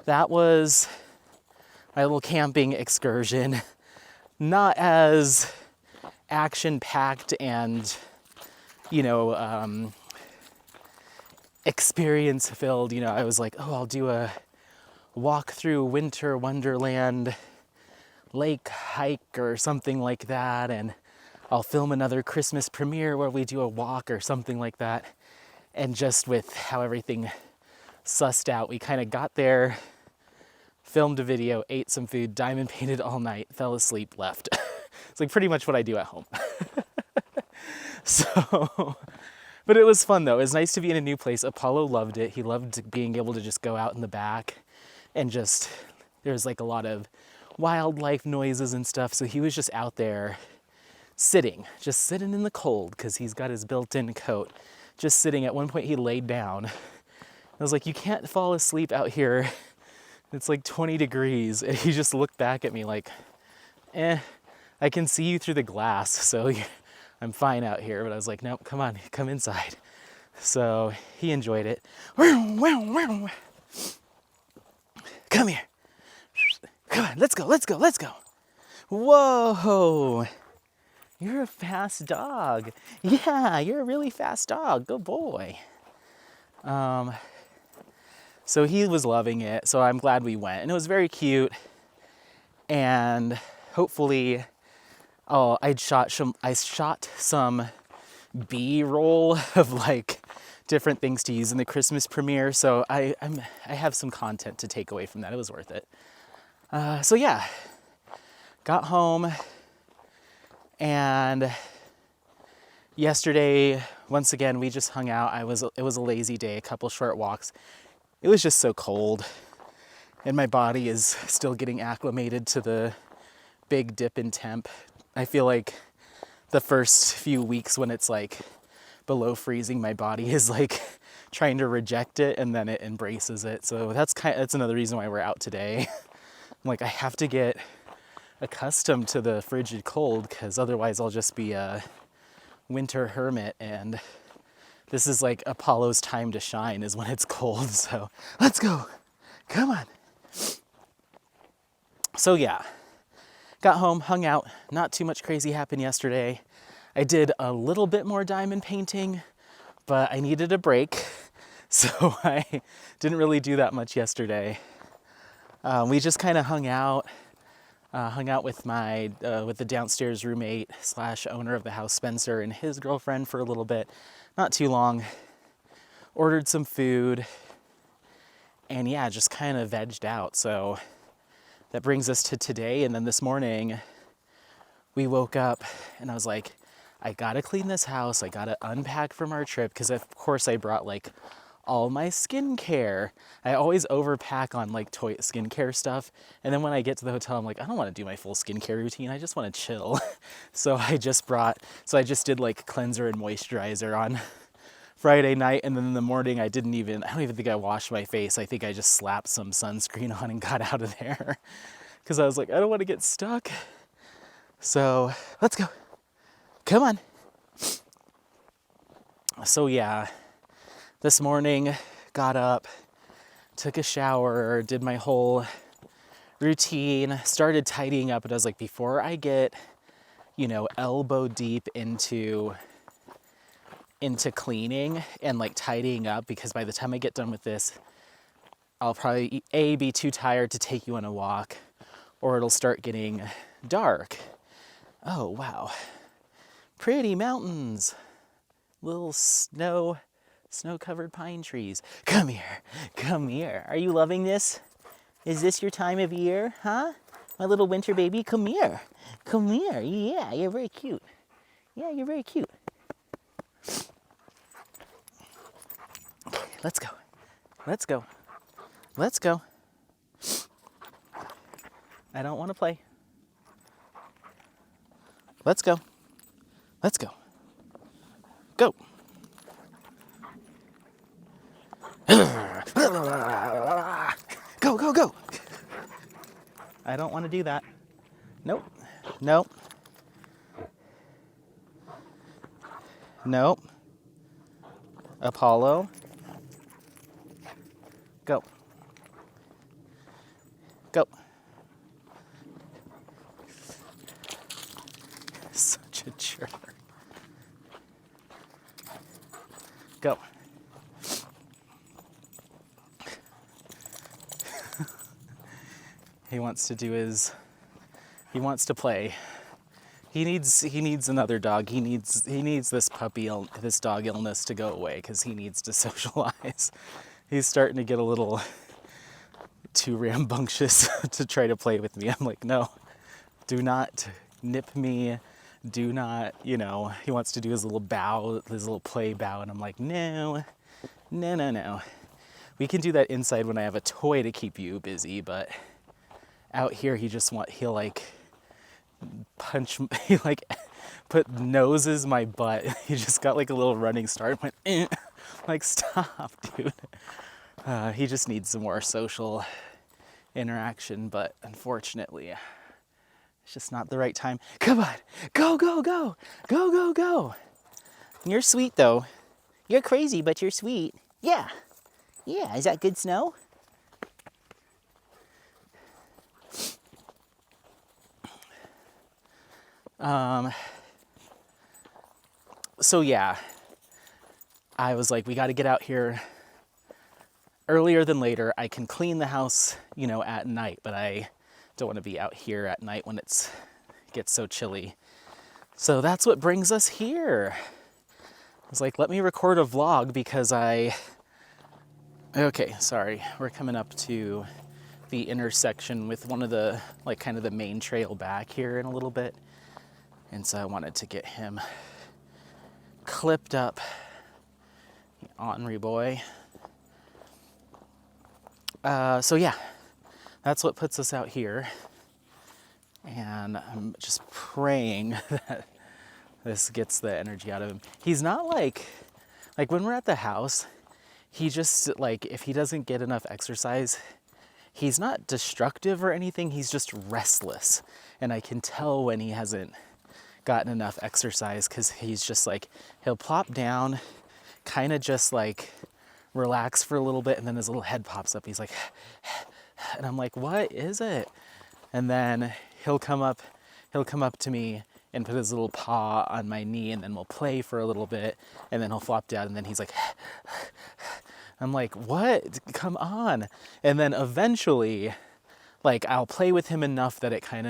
that was my little camping excursion. Not as action-packed and, you know, experience-filled. You know, I was like, oh, I'll do a walk through Winter Wonderland lake hike or something like that, and I'll film another Christmas premiere where we do a walk or something like that. And just with how everything sussed out, we kind of got there, filmed a video, ate some food, diamond painted all night, fell asleep, left. It's like pretty much what I do at home. So, but it was fun though. It was nice to be in a new place. Apollo loved it. He loved being able to just go out in the back and just, there's like a lot of wildlife noises and stuff. So he was just out there just sitting in the cold because he's got his built-in coat, just sitting. At one point he laid down. I was like, you can't fall asleep out here. It's like 20 degrees. And he just looked back at me like, I can see you through the glass, so I'm fine out here. But I was like, no, come on, come inside. So he enjoyed it. Come here. Come on, let's go, let's go, let's go. Whoa, you're a fast dog. Yeah, you're a really fast dog. Good boy. So he was loving it, so I'm glad we went. And it was very cute. And hopefully, I shot some B-roll of like different things to use in the Christmas premiere. So I have some content to take away from that. It was worth it. So yeah, got home, and yesterday, once again, we just hung out. It was a lazy day, a couple short walks. It was just so cold. and my body is still getting acclimated to the big dip in temp. I feel like the first few weeks when it's like below freezing, my body is like trying to reject it, and then it embraces it. So that's another reason why we're out today. I'm like, I have to get accustomed to the frigid cold, because otherwise I'll just be a winter hermit, and this is like Apollo's time to shine, is when it's cold. So let's go. Come on. So yeah, got home, hung out. Not too much crazy happened yesterday. I did a little bit more diamond painting, but I needed a break, so I didn't really do that much yesterday. We just kind of hung out with my with the downstairs roommate / owner of the house, Spencer, and his girlfriend for a little bit, not too long. Ordered some food, and yeah, just kind of vegged out. So that brings us to today. And then this morning we woke up and I was like, I gotta clean this house. I gotta unpack from our trip, because of course I brought like all my skincare. I always overpack on like toy skincare stuff, and then when I get to the hotel, I'm like, I don't want to do my full skincare routine. I just want to chill. So I just did like cleanser and moisturizer on Friday night, and then in the morning I don't even think I washed my face. I think I just slapped some sunscreen on and got out of there, because I was like, I don't want to get stuck. So let's go. Come on. So yeah, this morning got up, took a shower, did my whole routine, started tidying up, and I was like, before I get, elbow deep into cleaning and like tidying up, because by the time I get done with this, I'll probably be too tired to take you on a walk, or it'll start getting dark. Oh, wow. Pretty mountains. Little snow-covered pine trees. Come here. Are you loving this? Is this your time of year, huh? My little winter baby, come here. Yeah, you're very cute. Okay, let's go. I don't want to play. Let's go. Go. Go. I don't want to do that. Nope. Apollo. Go. Such a jerk. Go. He wants to play. He needs another dog. He needs this dog illness to go away, because he needs to socialize. He's starting to get a little too rambunctious to try to play with me. I'm like, no, do not nip me. Do not, he wants to do his little bow, his little play bow, and I'm like, no. We can do that inside when I have a toy to keep you busy, but out here he'll like punch, he like put noses my butt. He just got like a little running start, went, eh. Like, stop, dude. He just needs some more social interaction, but unfortunately, it's just not the right time. Come on, go. You're sweet though. You're crazy, but you're sweet. Yeah, is that good snow? So yeah, I was like, we got to get out here earlier than later. I can clean the house, at night, but I don't want to be out here at night when it gets so chilly. So that's what brings us here. I was like, let me record a vlog, because okay, sorry. We're coming up to the intersection with one of the, like, kind of the main trail back here in a little bit. And so I wanted to get him clipped up. Ornery boy. So yeah, that's what puts us out here. And I'm just praying that this gets the energy out of him. He's not like when we're at the house, he just, like, if he doesn't get enough exercise, he's not destructive or anything, he's just restless. And I can tell when he hasn't gotten enough exercise, because he's just like, he'll plop down, kind of just like relax for a little bit, and then his little head pops up. He's like, and I'm like, what is it? And then he'll come up to me and put his little paw on my knee, and then we'll play for a little bit, and then he'll flop down, and then he's like, I'm like, what? Come on. And then eventually, like, I'll play with him enough that it kind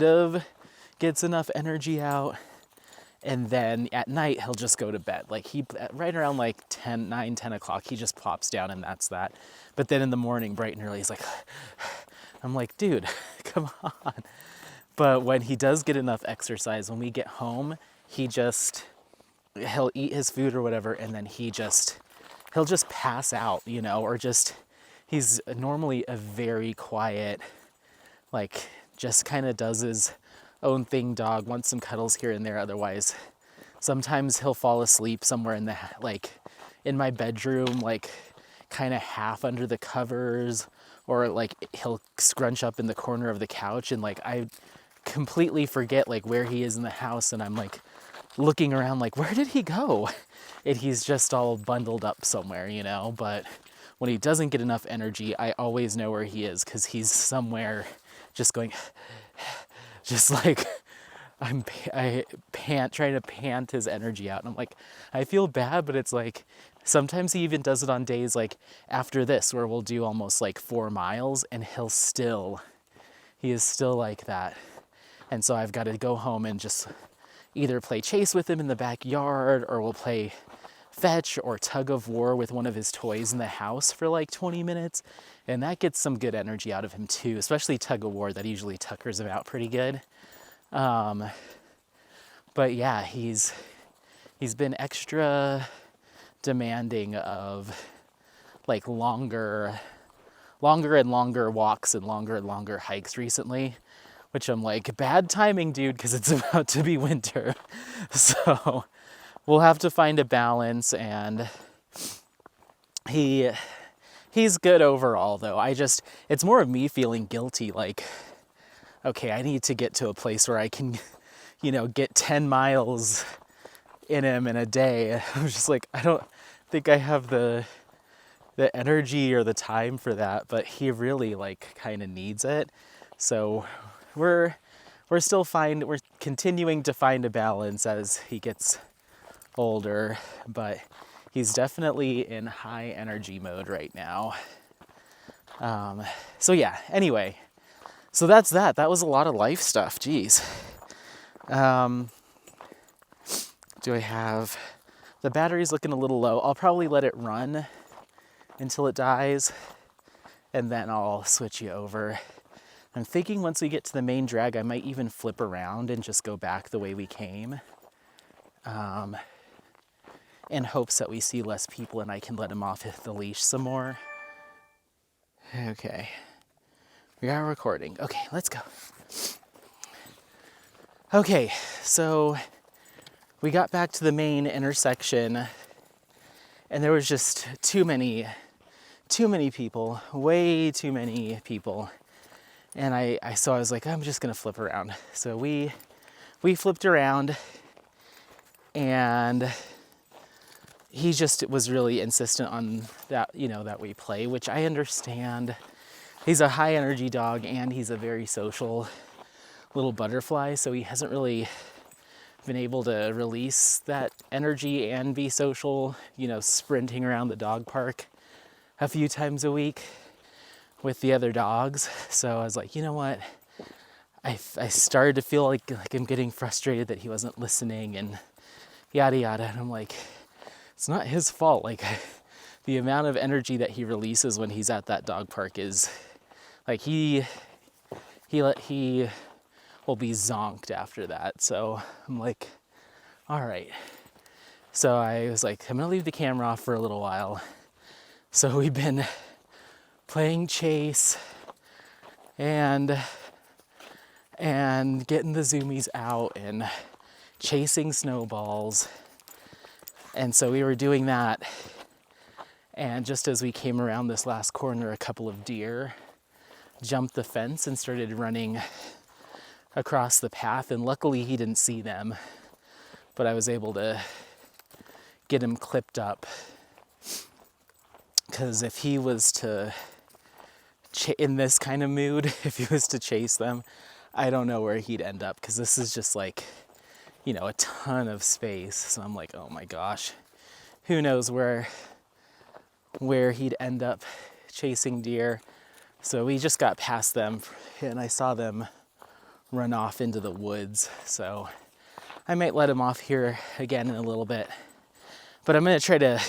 of gets enough energy out. And then at night, he'll just go to bed. Like, right around like 10 o'clock, he just plops down, and that's that. But then in the morning, bright and early, he's like, I'm like, dude, come on. But when he does get enough exercise, when we get home, he'll eat his food or whatever, and then he'll just pass out, you know, or he's normally a very quiet, like, just kind of does his own thing dog, wants some cuddles here and there. Otherwise, sometimes he'll fall asleep somewhere in my bedroom, like kind of half under the covers, or like he'll scrunch up in the corner of the couch, and like I completely forget like where he is in the house, and I'm like looking around like, where did he go? And he's just all bundled up somewhere, you know. But when he doesn't get enough energy, I always know where he is, because he's somewhere just going, just like trying to pant his energy out. And I'm like, I feel bad, but it's like, sometimes he even does it on days like after this, where we'll do almost like 4 miles, and he is still like that. And so I've got to go home and just either play chase with him in the backyard, or we'll play fetch or tug of war with one of his toys in the house for like 20 minutes. And that gets some good energy out of him too, especially tug of war. That usually tuckers him out pretty good. But yeah, he's been extra demanding of like longer and longer walks and longer hikes recently, which I'm like, bad timing, dude, because it's about to be winter. So we'll have to find a balance, and he's good overall though. It's more of me feeling guilty, like, okay, I need to get to a place where I can, you know, get 10 miles in him in a day. I'm just like, I don't think I have the energy or the time for that, but he really like kind of needs it. So we're continuing to find a balance as he gets older, but he's definitely in high energy mode right now. So yeah, anyway, so that's that. That was a lot of life stuff, geez. Do I have... The battery's looking a little low. I'll probably let it run until it dies, and then I'll switch you over. I'm thinking once we get to the main drag, I might even flip around and just go back the way we came, in hopes that we see less people and I can let him off the leash some more. Okay. We are recording. Okay, let's go. Okay, so we got back to the main intersection, and there was just too many people, way too many people. And I was like, I'm just gonna flip around. So we flipped around, and he just was really insistent on that, you know, that we play, which I understand. He's a high energy dog, and he's a very social little butterfly, so he hasn't really been able to release that energy and be social, you know, sprinting around the dog park a few times a week with the other dogs. So I was like, you know what? I started to feel like I'm getting frustrated that he wasn't listening and yada yada. And I'm like, it's not his fault. Like, the amount of energy that he releases when he's at that dog park is like, he will be zonked after that. So I'm like, all right. So I was like, I'm gonna leave the camera off for a little while. So we've been playing chase and getting the zoomies out and chasing snowballs. And so we were doing that. And just as we came around this last corner, a couple of deer jumped the fence and started running across the path. And luckily he didn't see them, but I was able to get him clipped up. Because if he was to, in this kind of mood, if he was to chase them, I don't know where he'd end up, because this is just like, you know, a ton of space. So I'm like, oh my gosh, who knows where he'd end up chasing deer. So we just got past them and I saw them run off into the woods. So I might let him off here again in a little bit, but I'm gonna try to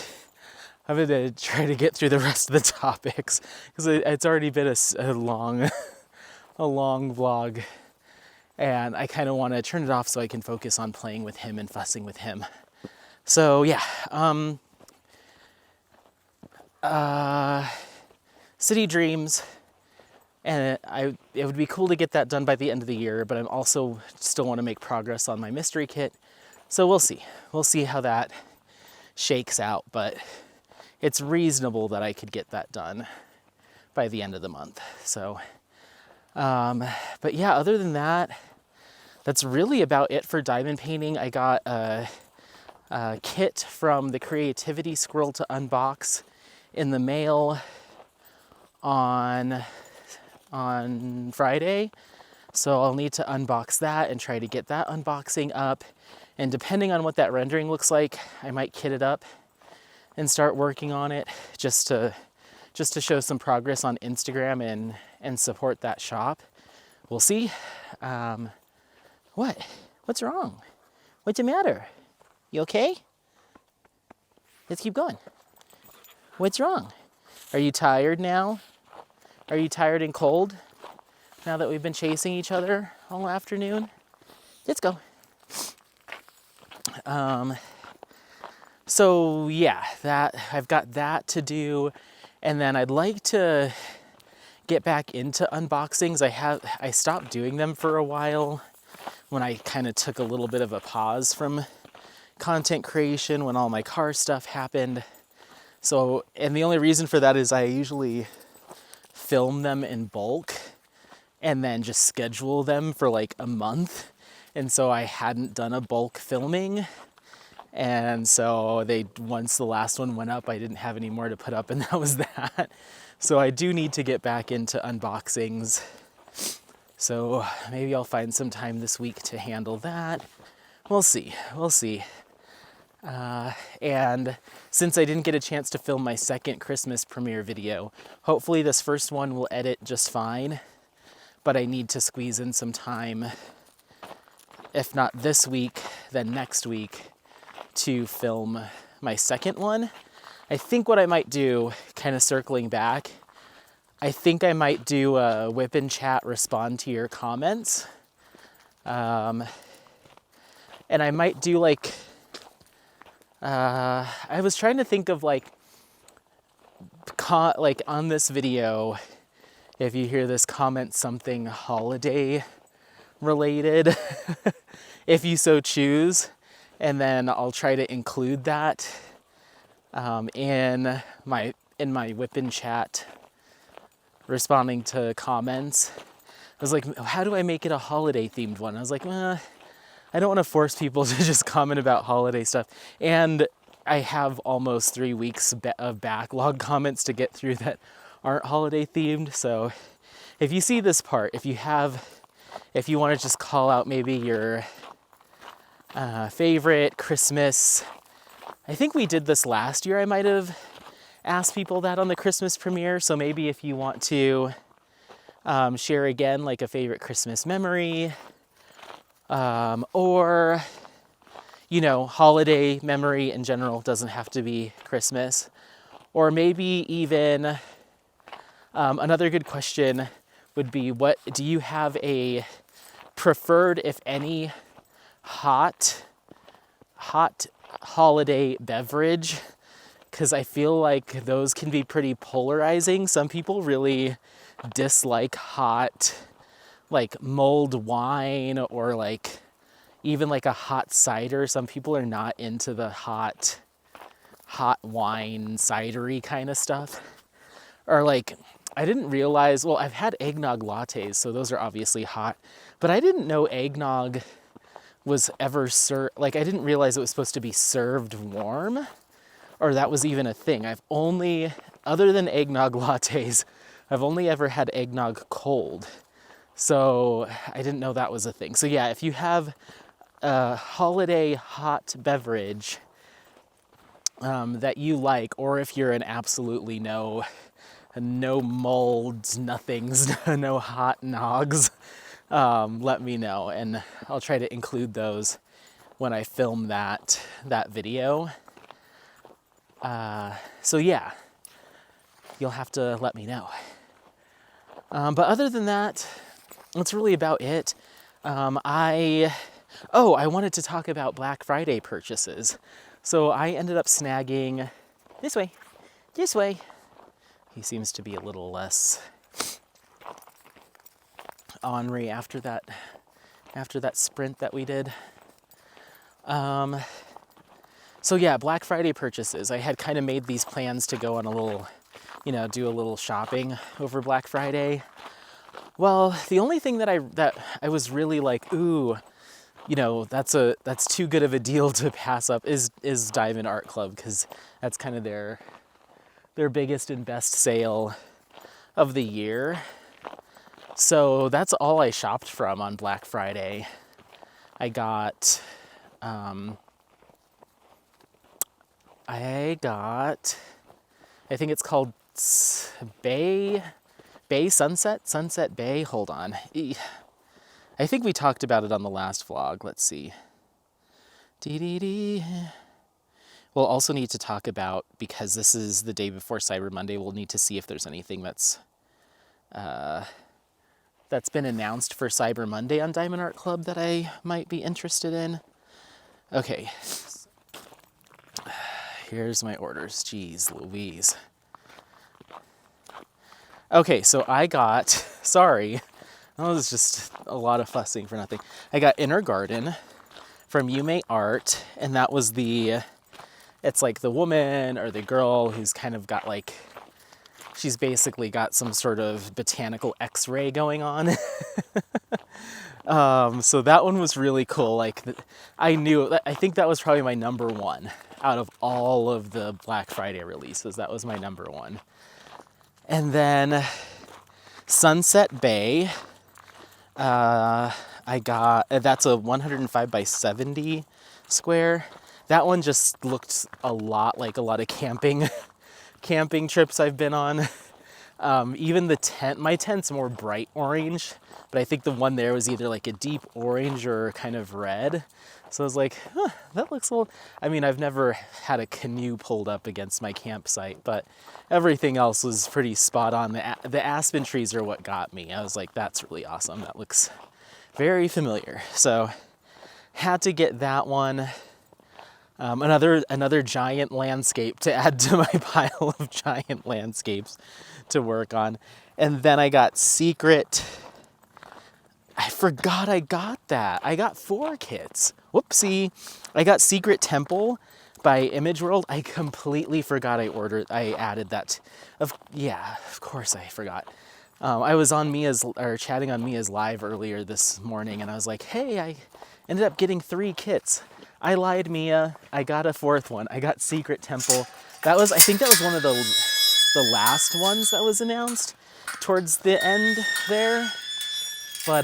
get through the rest of the topics, because it's already been a long vlog, and I kind of want to turn it off so I can focus on playing with him and fussing with him. So yeah, City Dreams, and it would be cool to get that done by the end of the year, but I'm also still want to make progress on my mystery kit. So we'll see how that shakes out, but it's reasonable that I could get that done by the end of the month. So, but yeah, other than that, that's really about it for diamond painting. I got a kit from the Creativity Squirrel to unbox in the mail on Friday. So I'll need to unbox that and try to get that unboxing up. And depending on what that rendering looks like, I might kit it up and start working on it just to show some progress on Instagram and support that shop. We'll see. What's wrong? What's the matter? You okay? Let's keep going. What's wrong? Are you tired now? Are you tired and cold now that we've been chasing each other all afternoon? Let's go. So yeah, I've got that to do, and then I'd like to get back into unboxings. I stopped doing them for a while when I kind of took a little bit of a pause from content creation when all my car stuff happened. So, and the only reason for that is I usually film them in bulk and then just schedule them for like a month. And so I hadn't done a bulk filming. And so once the last one went up, I didn't have any more to put up, and that was that. So I do need to get back into unboxings. So maybe I'll find some time this week to handle that. We'll see. And since I didn't get a chance to film my second Christmas premiere video, hopefully this first one will edit just fine, but I need to squeeze in some time, if not this week, then next week, to film my second one. I think what I might do, kind of circling back, I think I might do a whip and chat, respond to your comments. And I might do like, I was trying to think of like on this video, if you hear this, comment something holiday related, if you so choose. And then I'll try to include that in my whip and chat, responding to comments. I was like, how do I make it a holiday themed one? I was like, I don't want to force people to just comment about holiday stuff. And I have almost 3 weeks of backlog comments to get through that aren't holiday themed. So if you see this part, if you want to just call out maybe your favorite Christmas, I think we did this last year. I might have asked people that on the Christmas premiere. So maybe if you want to share again, like a favorite Christmas memory, or, you know, holiday memory in general, doesn't have to be Christmas. Or maybe even another good question would be, what do you have a preferred, if any, hot holiday beverage because I feel like those can be pretty polarizing. Some people really dislike hot, like mulled wine, or like even like a hot cider. Some people are not into the hot wine cidery kind of stuff. Or like, I didn't realize, well, I've had eggnog lattes, so those are obviously hot, but I didn't know eggnog was ever served, like I didn't realize it was supposed to be served warm, or that was even a thing. I've only, other than eggnog lattes, I've only ever had eggnog cold. So I didn't know that was a thing. So yeah, if you have a holiday hot beverage that you like, or if you're an absolutely no molds, nothings, no hot nogs, let me know, and I'll try to include those when I film that video. So yeah, you'll have to let me know. But other than that, that's really about it. I wanted to talk about Black Friday purchases. So I ended up snagging, this way. He seems to be a little less ornery after that sprint that we did. So yeah, Black Friday purchases. I had kind of made these plans to go on a little, do a little shopping over Black Friday. Well, the only thing that I was really like, ooh, that's too good of a deal to pass up is Diamond Art Club, because that's kind of their biggest and best sale of the year. So that's all I shopped from on Black Friday. I got I think it's called Bay Sunset Bay. Hold on. I think we talked about it on the last vlog. Let's see. We'll also need to talk about, because this is the day before Cyber Monday, we'll need to see if there's anything that's been announced for Cyber Monday on Diamond Art Club that I might be interested in. Okay. Here's my orders. Jeez Louise. Okay, so I got, sorry, that was just a lot of fussing for nothing. I got Inner Garden from Yume Art, and that was it's like the woman or the girl who's kind of got like, she's basically got some sort of botanical x-ray going on. So that one was really cool. Like, I think that was probably my number one out of all of the Black Friday releases. That was my number one. And then Sunset Bay, I got, that's a 105 by 70 square. That one just looked a lot like a lot of camping trips I've been on. Even the tent, my tent's more bright orange, but I think the one there was either like a deep orange or kind of red. So I was like, that looks a little, I mean, I've never had a canoe pulled up against my campsite, but everything else was pretty spot on. The aspen trees are what got me. I was like, that's really awesome. That looks very familiar. So had to get that one. Another giant landscape to add to my pile of giant landscapes to work on. And then I got Secret. I forgot I got that. I got 4 kits. Whoopsie. I got Secret Temple by Image World. I completely forgot I added that. Of course I forgot. I was on chatting on Mia's live earlier this morning, and I was like, hey, I ended up getting 3 kits. I lied, Mia. I got a 4th one. I got Secret Temple. I think that was one of the last ones that was announced towards the end there. But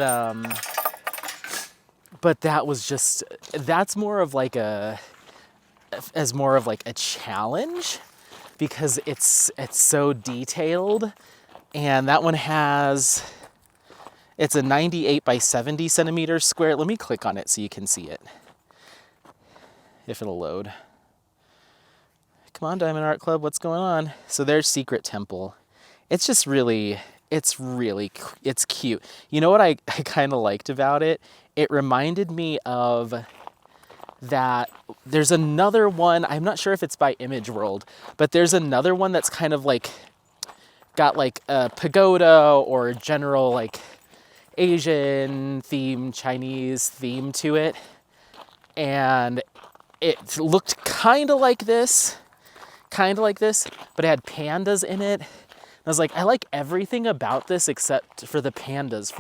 that was just, that's more of like a challenge, because it's so detailed. And that one it's a 98 by 70 centimeter square. Let me click on it so you can see it, if it'll load. Come on, Diamond Art Club, what's going on? So there's Secret Temple. It's just really, it's cute. You know what I kind of liked about it? It reminded me of that there's another one. I'm not sure if it's by Image World, but there's another one that's kind of like got like a pagoda or general like Asian theme, Chinese theme to it. And it looked kind of like this, but it had pandas in it. I was like, I like everything about this except for the pandas.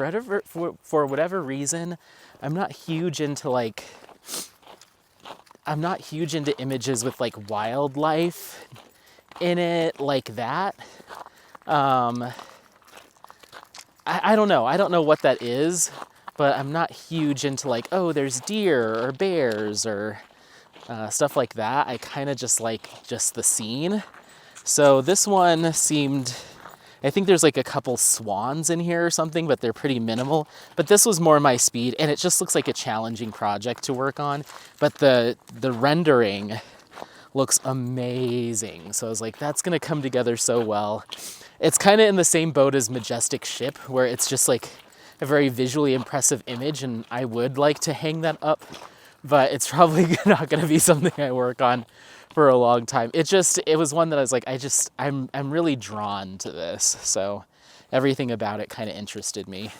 For whatever reason, I'm not huge into images with like wildlife in it like that. I don't know. I don't know what that is, but I'm not huge into like, oh, there's deer or bears or stuff like that. I kind of just like just the scene. So this one seemed, I think there's like a couple swans in here or something, but they're pretty minimal. But this was more my speed, and it just looks like a challenging project to work on. But the rendering looks amazing. So I was like, that's gonna come together so well. It's kind of in the same boat as Majestic Ship, where it's just like a very visually impressive image, and I would like to hang that up, but it's probably not gonna be something I work on for a long time. It was one that I was like, I'm really drawn to this. So everything about it kind of interested me.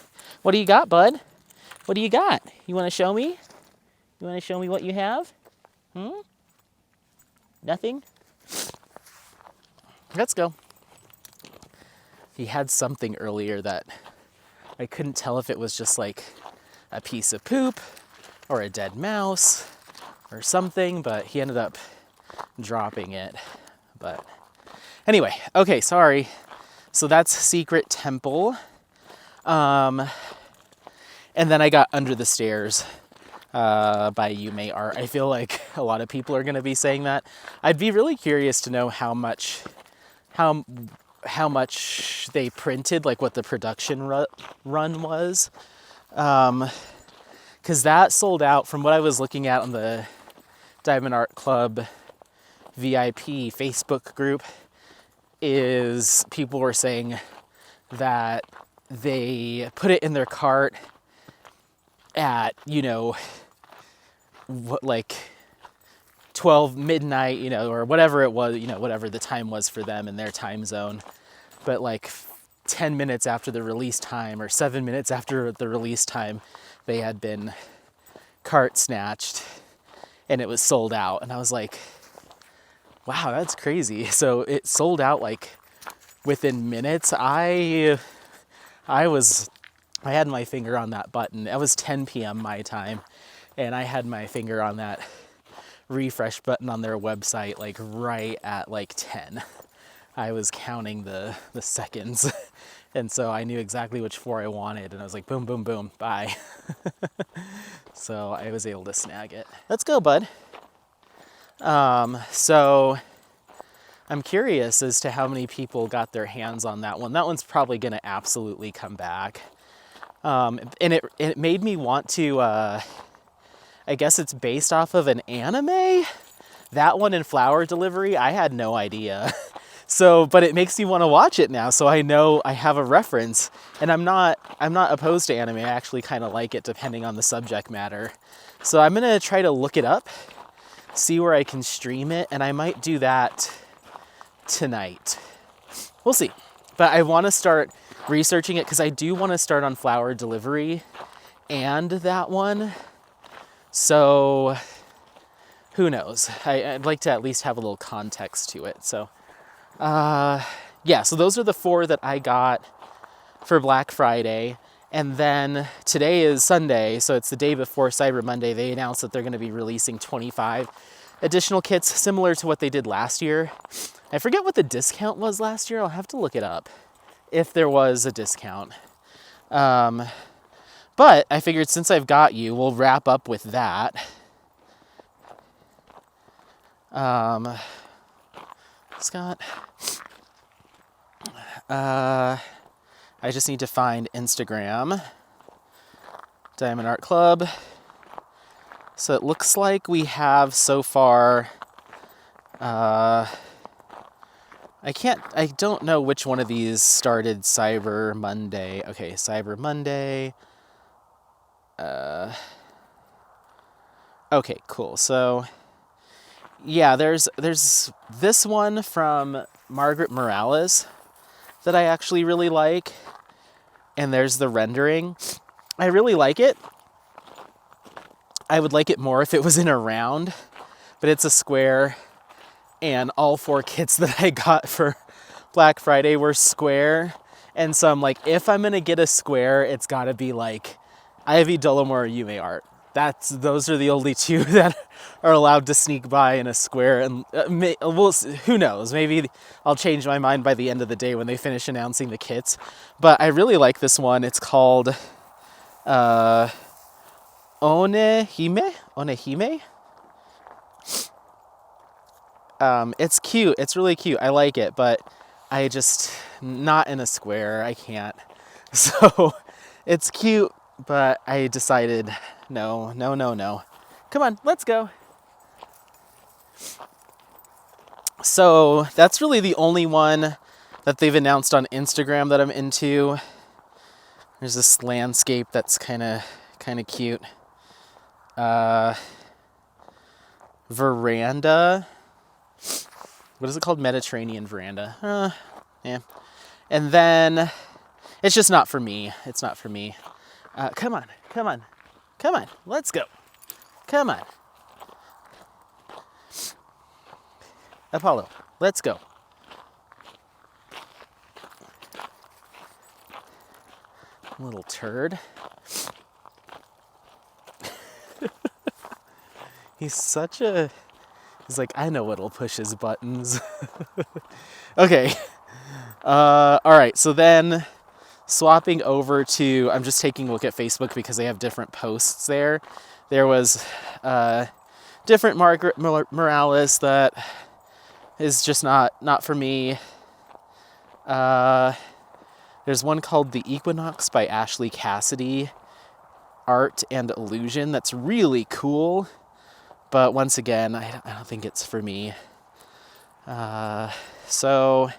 What do you got, bud? What do you got? You want to show me? You want to show me what you have? Nothing? Let's go. He had something earlier that I couldn't tell if it was just like a piece of poop or a dead mouse or something, but he ended up dropping it. But anyway, okay, sorry. So that's Secret Temple. And then I got Under the Stairs by Yume Art. I feel like a lot of people are going to be saying that. I'd be really curious to know how much they printed, like what the production run was. Because that sold out from what I was looking at on the Diamond Art Club VIP Facebook group. Is people were saying that they put it in their cart at, what, like 12 midnight, or whatever it was, whatever the time was for them in their time zone. But like 10 minutes after the release time or 7 minutes after the release time, they had been cart snatched and it was sold out. And I was like, wow, that's crazy. So it sold out like within minutes. I had my finger on that button. It was 10 p.m. my time, and I had my finger on that refresh button on their website like right at like 10. I was counting the seconds, and so I knew exactly which 4 I wanted, and I was like, boom, boom, boom, bye. So I was able to snag it. Let's go, bud. So I'm curious as to how many people got their hands on that one. That one's probably going to absolutely come back. And it made me want to, I guess it's based off of an anime? That one in Flower Delivery, I had no idea. So, but it makes me want to watch it now, so I know I have a reference. And I'm not opposed to anime. I actually kind of like it depending on the subject matter. So I'm going to try to look it up, see where I can stream it, and I might do that tonight. We'll see. But I want to start researching it because I do want to start on Flower Delivery and that one. So who knows? I'd like to at least have a little context to it. So yeah, so those are the 4 that I got for Black Friday. And then today is Sunday, so it's the day before Cyber Monday. They announced that they're going to be releasing 25 additional kits, similar to what they did last year. I forget what the discount was last year. I'll have to look it up if there was a discount. But I figured since I've got you, we'll wrap up with that. Scott. I just need to find Instagram. Diamond Art Club. So it looks like we have so far, I don't know which one of these started Cyber Monday. Okay, Cyber Monday. Okay, cool. So yeah, there's this one from Margaret Morales that I actually really like, and there's the rendering. I really like it. I would like it more if it was in a round, but it's a square, and all 4 kits that I got for Black Friday were square. And so I'm like, if I'm gonna get a square, it's gotta be like Ivy Dolomore or Yume art. Those are the only 2 that are allowed to sneak by in a square. And who knows? Maybe I'll change my mind by the end of the day when they finish announcing the kits. But I really like this one. It's called Onehime. It's cute. It's really cute. I like it, but I just not in a square. I can't. So it's cute, but I decided no. Come on, let's go. So that's really the only one that they've announced on Instagram that I'm into. There's this landscape that's kind of cute. Veranda. What is it called? Mediterranean veranda. Yeah. And then it's just not for me. It's not for me. Come on. Let's go. Come on. Apollo, let's go. Little turd. He's like, I know what'll push his buttons. Okay. All right. So then swapping over to, I'm just taking a look at Facebook because they have different posts there. There was different Margaret Morales that is just not for me. There's one called The Equinox by Ashley Cassidy, Art and Illusion. That's really cool. But once again, I don't think it's for me. So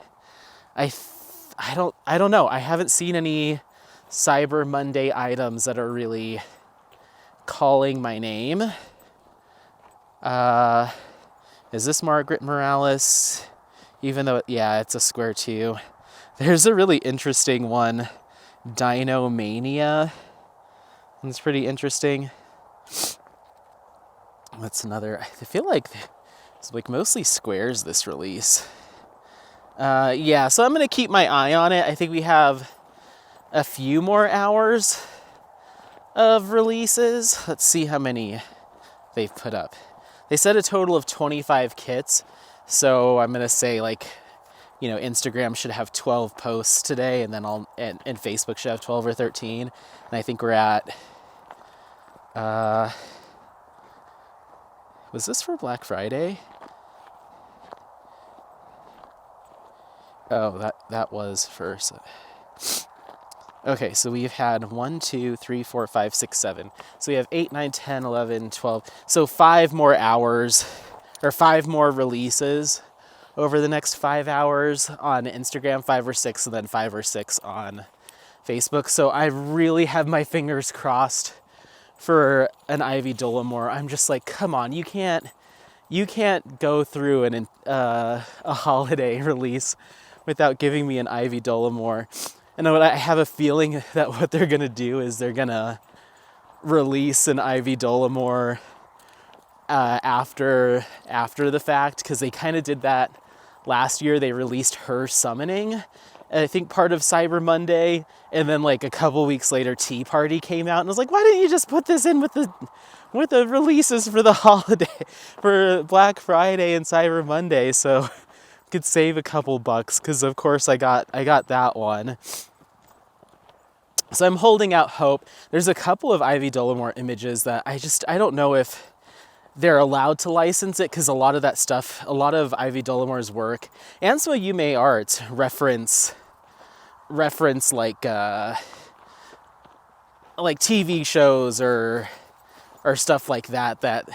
I don't know. I haven't seen any Cyber Monday items that are really calling my name. Is this Margaret Morales? Even though, it's a square too. There's a really interesting one, Dino Mania. It's pretty interesting. What's another? I feel like it's like mostly squares this release. So I'm gonna keep my eye on it. I think we have a few more hours of releases. Let's see how many they've put up. They said a total of 25 kits. So I'm gonna say Instagram should have 12 posts today, and then and Facebook should have 12 or 13. And I think we're at was this for Black Friday? Oh, that was first. Okay, so we've had 1, 2, 3, 4, 5, 6, 7. So we have 8, 9, 10, 11, 12. So 5 more hours, or 5 more releases over the next 5 hours on Instagram, 5 or 6, and then 5 or 6 on Facebook. So I really have my fingers crossed for an Ivy Dolomore. I'm just like, come on, you can't go through a holiday release without giving me an Ivy Dolomore. And I have a feeling that what they're gonna do is they're gonna release an Ivy Dolomore after the fact, because they kind of did that last year. They released her summoning, I think part of Cyber Monday, and then like a couple weeks later Tea Party came out, and I was like, why didn't you just put this in with the releases for the holiday, for Black Friday and Cyber Monday, so could save a couple bucks, because of course I got that one. So I'm holding out hope. There's a couple of Ivy Dolomore images that I don't know if they're allowed to license it, because a lot of that stuff, a lot of Ivy Dolomore's work and some of Yume art reference like TV shows or stuff like that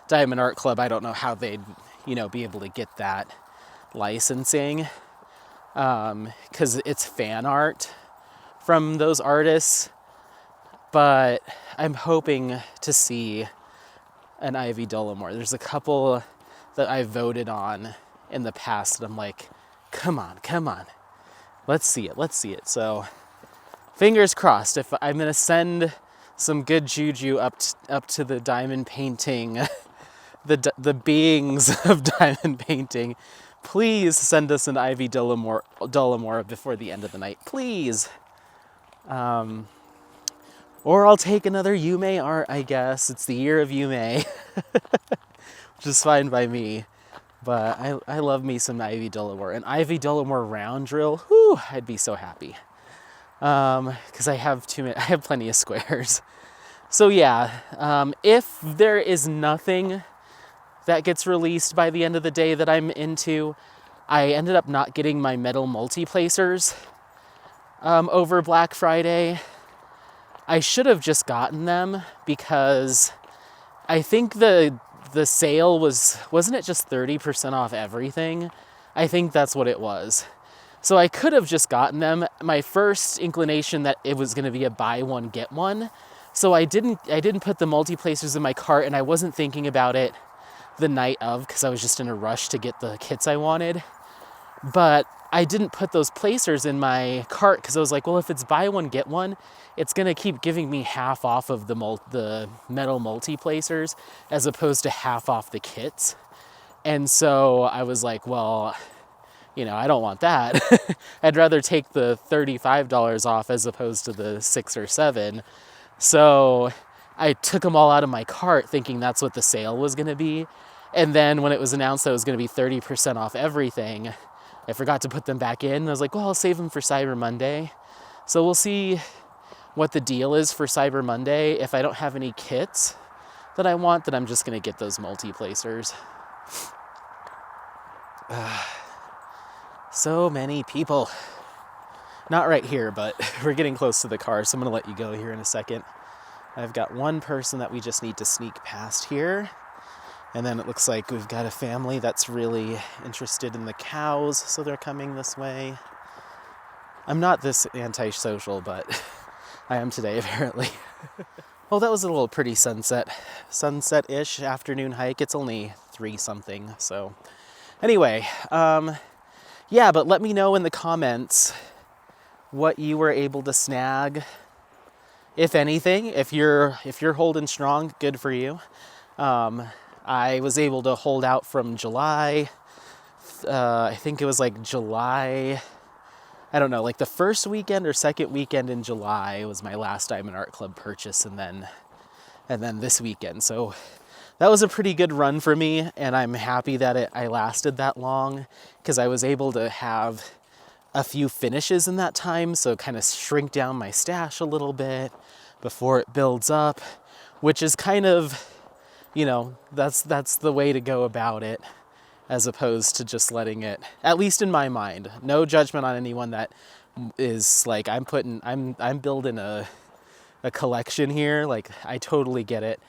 Diamond Art Club, I don't know how they'd be able to get that licensing, because it's fan art from those artists. But I'm hoping to see an Ivy Dolomore. There's a couple that I voted on in the past that I'm like, come on, let's see it. So fingers crossed. If I'm gonna send some good juju up to the diamond painting, the beings of diamond painting, please send us an Ivy Dolomore before the end of the night, please. Or I'll take another Yume art, I guess. It's the year of Yume, which is fine by me. But I love me some Ivy Dolomore. An Ivy Dolomore round drill, whew, I'd be so happy. Because I have plenty of squares. So yeah, if there is nothing that gets released by the end of the day that I'm into, I ended up not getting my metal multi-placers over Black Friday. I should have just gotten them because I think the sale wasn't it just 30% off everything? I think that's what it was. So I could have just gotten them. My first inclination that it was going to be a buy one get one. So I didn't put the multi-placers in my cart, and I wasn't thinking about it the night of because I was just in a rush to get the kits I wanted. But I didn't put those placers in my cart because I was like, well, if it's buy one get one, it's gonna keep giving me half off of the metal multi-placers as opposed to half off the kits. And so I was like, well, I don't want that. I'd rather take the $35 off as opposed to the $6 or $7. So I took them all out of my cart thinking that's what the sale was gonna be. And then when it was announced that it was gonna be 30% off everything, I forgot to put them back in. I was like, well, I'll save them for Cyber Monday. So we'll see what the deal is for Cyber Monday. If I don't have any kits that I want, then I'm just going to get those multi-placers. So many people. Not right here, but we're getting close to the car, so I'm going to let you go here in a second. I've got one person that we just need to sneak past here. And then it looks like we've got a family that's really interested in the cows, so they're coming this way. I'm not this antisocial, but I am today, apparently. Well, that was a little pretty sunset-ish afternoon hike. It's only 3-something, so. Anyway, yeah, but let me know in the comments what you were able to snag, if anything. If you're holding strong, good for you. I was able to hold out from July. I think it was like July, I don't know, like the first weekend or second weekend in July was my last Diamond Art Club purchase, and then this weekend. So that was a pretty good run for me, and I'm happy that I lasted that long because I was able to have a few finishes in that time, so kind of shrink down my stash a little bit before it builds up, which is kind of, that's the way to go about it, as opposed to just letting it, at least in my mind, no judgment on anyone that is like, I'm building a collection here. Like, I totally get it.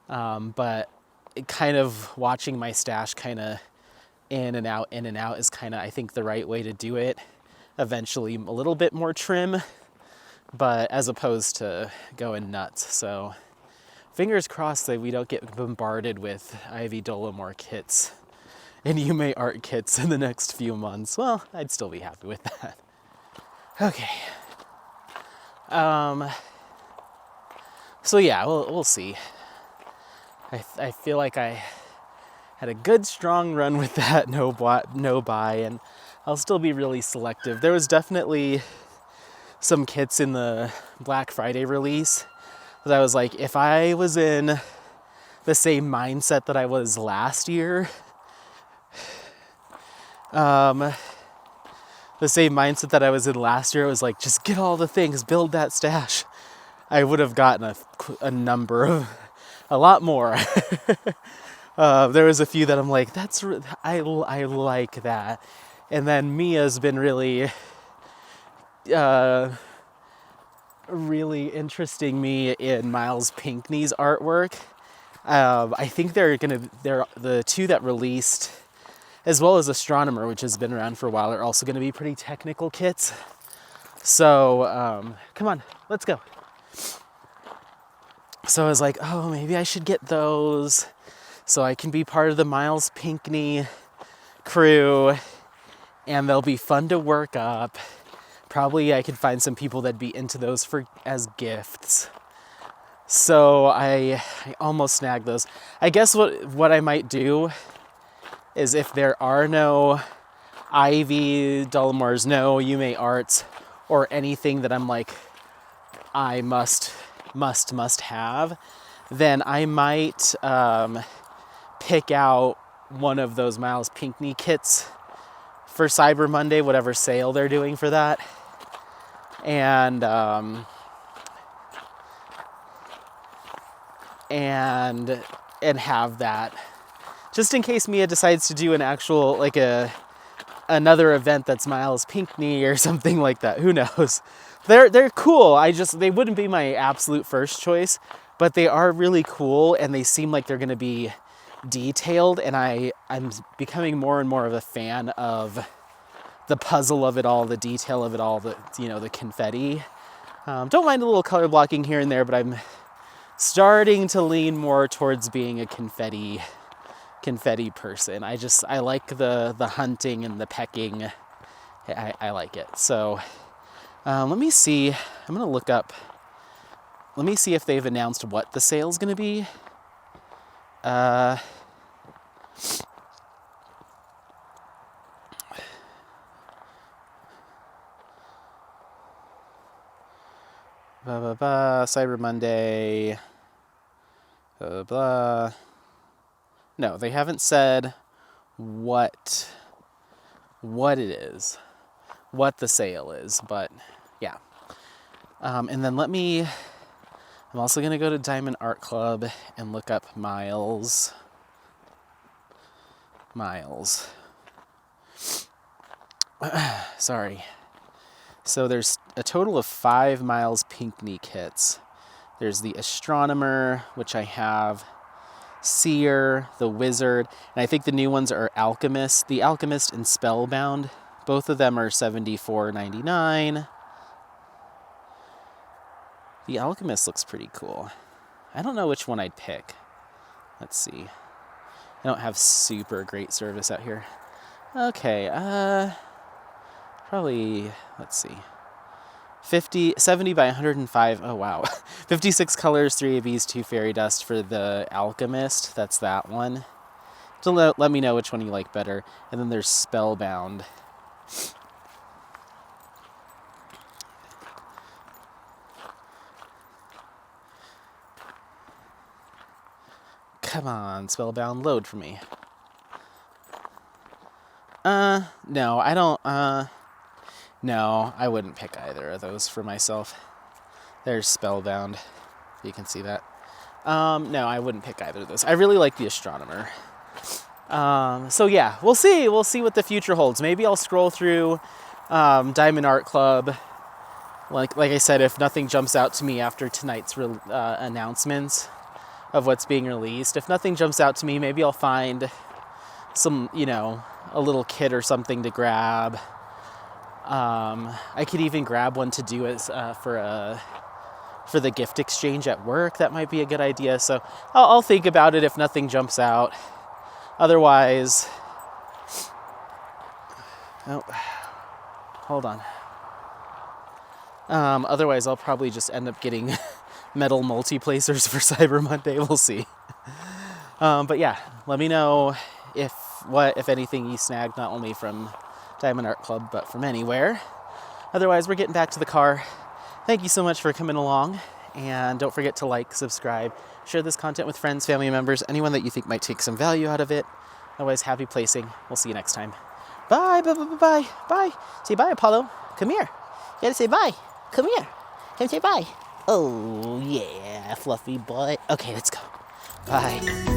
But kind of watching my stash kind of in and out is kind of, I think, the right way to do it. Eventually a little bit more trim, but as opposed to going nuts. So fingers crossed that we don't get bombarded with Ivy Dolomore kits and Yume art kits in the next few months. Well, I'd still be happy with that. Okay. So yeah, we'll see. I feel like I had a good strong run with that no buy, and I'll still be really selective. There was definitely some kits in the Black Friday release that I was like, if I was in the same mindset that I was last year, the same mindset that I was in last year, it was like, just get all the things, build that stash. I would have gotten a lot more. There was a few that I'm like, I like that. And then Mia's been really interesting me in Miles Pinckney's artwork. I think they're the two that released, as well as Astronomer, which has been around for a while, are also going to be pretty technical kits. So, come on, let's go. So I was like, oh, maybe I should get those. so I can be part of the Miles Pinckney crew, and they'll be fun to work up. Probably I could find some people that'd be into those as gifts. So I almost snagged those. I guess what I might do is, if there are no Ivy Dullamore's, no UMA Arts, or anything that I'm like, I must have, then I might pick out one of those Miles Pinckney kits for Cyber Monday, whatever sale they're doing for that, and have that, just in case Mia decides to do an actual, like another event that's Miles Pinckney or something like that. Who knows? They're cool. They wouldn't be my absolute first choice, but they are really cool, and they seem like they're going to be detailed, and I'm becoming more and more of a fan of the puzzle of it all, the detail of it all, the confetti. Don't mind a little color blocking here and there, but I'm starting to lean more towards being a confetti person. I like the hunting and the pecking. I like it. So let me see. I'm gonna look up. Let me see if they've announced what the sale's gonna be. Cyber Monday. Blah. No, they haven't said what it is, what the sale is, but yeah. And then I'm also going to go to Diamond Art Club and look up Miles. Sorry. So there's a total of 5 Miles Pinckney kits. There's the Astronomer, which I have, Seer, the Wizard, and I think the new ones are Alchemist. The Alchemist and Spellbound. Both of them are $74.99. The Alchemist looks pretty cool. I don't know which one I'd pick. Let's see. I don't have super great service out here. Okay, probably, let's see. 70 by 105. Oh, wow. 56 colors, 3 ABs, 2 fairy dust for the Alchemist. That's that one. So let me know which one you like better. And then there's Spellbound. Come on, Spellbound, load for me. No, I don't, no, I wouldn't pick either of those for myself. There's Spellbound. You can see that. No, I wouldn't pick either of those. I really like the Astronomer. So yeah, we'll see. We'll see what the future holds. Maybe I'll scroll through Diamond Art Club. Like I said, if nothing jumps out to me after tonight's announcements of what's being released, if nothing jumps out to me, maybe I'll find some, a little kit or something to grab. I could even grab one to do as for the gift exchange at work. That might be a good idea. So I'll think about it if nothing jumps out. Otherwise, hold on. Otherwise, I'll probably just end up getting metal multi-placers for Cyber Monday. We'll see. But yeah, let me know if anything you snagged, not only from Diamond Art Club, but from anywhere. Otherwise, we're getting back to the car. Thank you so much for coming along, and don't forget to like, subscribe, share this content with friends, family members, anyone that you think might take some value out of it. Otherwise, happy placing. We'll see you next time. Bye, bye, bye, bye, bye, bye. Say bye, Apollo. Come here. You gotta say bye. Come here. Come say bye. Oh, yeah, fluffy butt. Okay, let's go. Bye.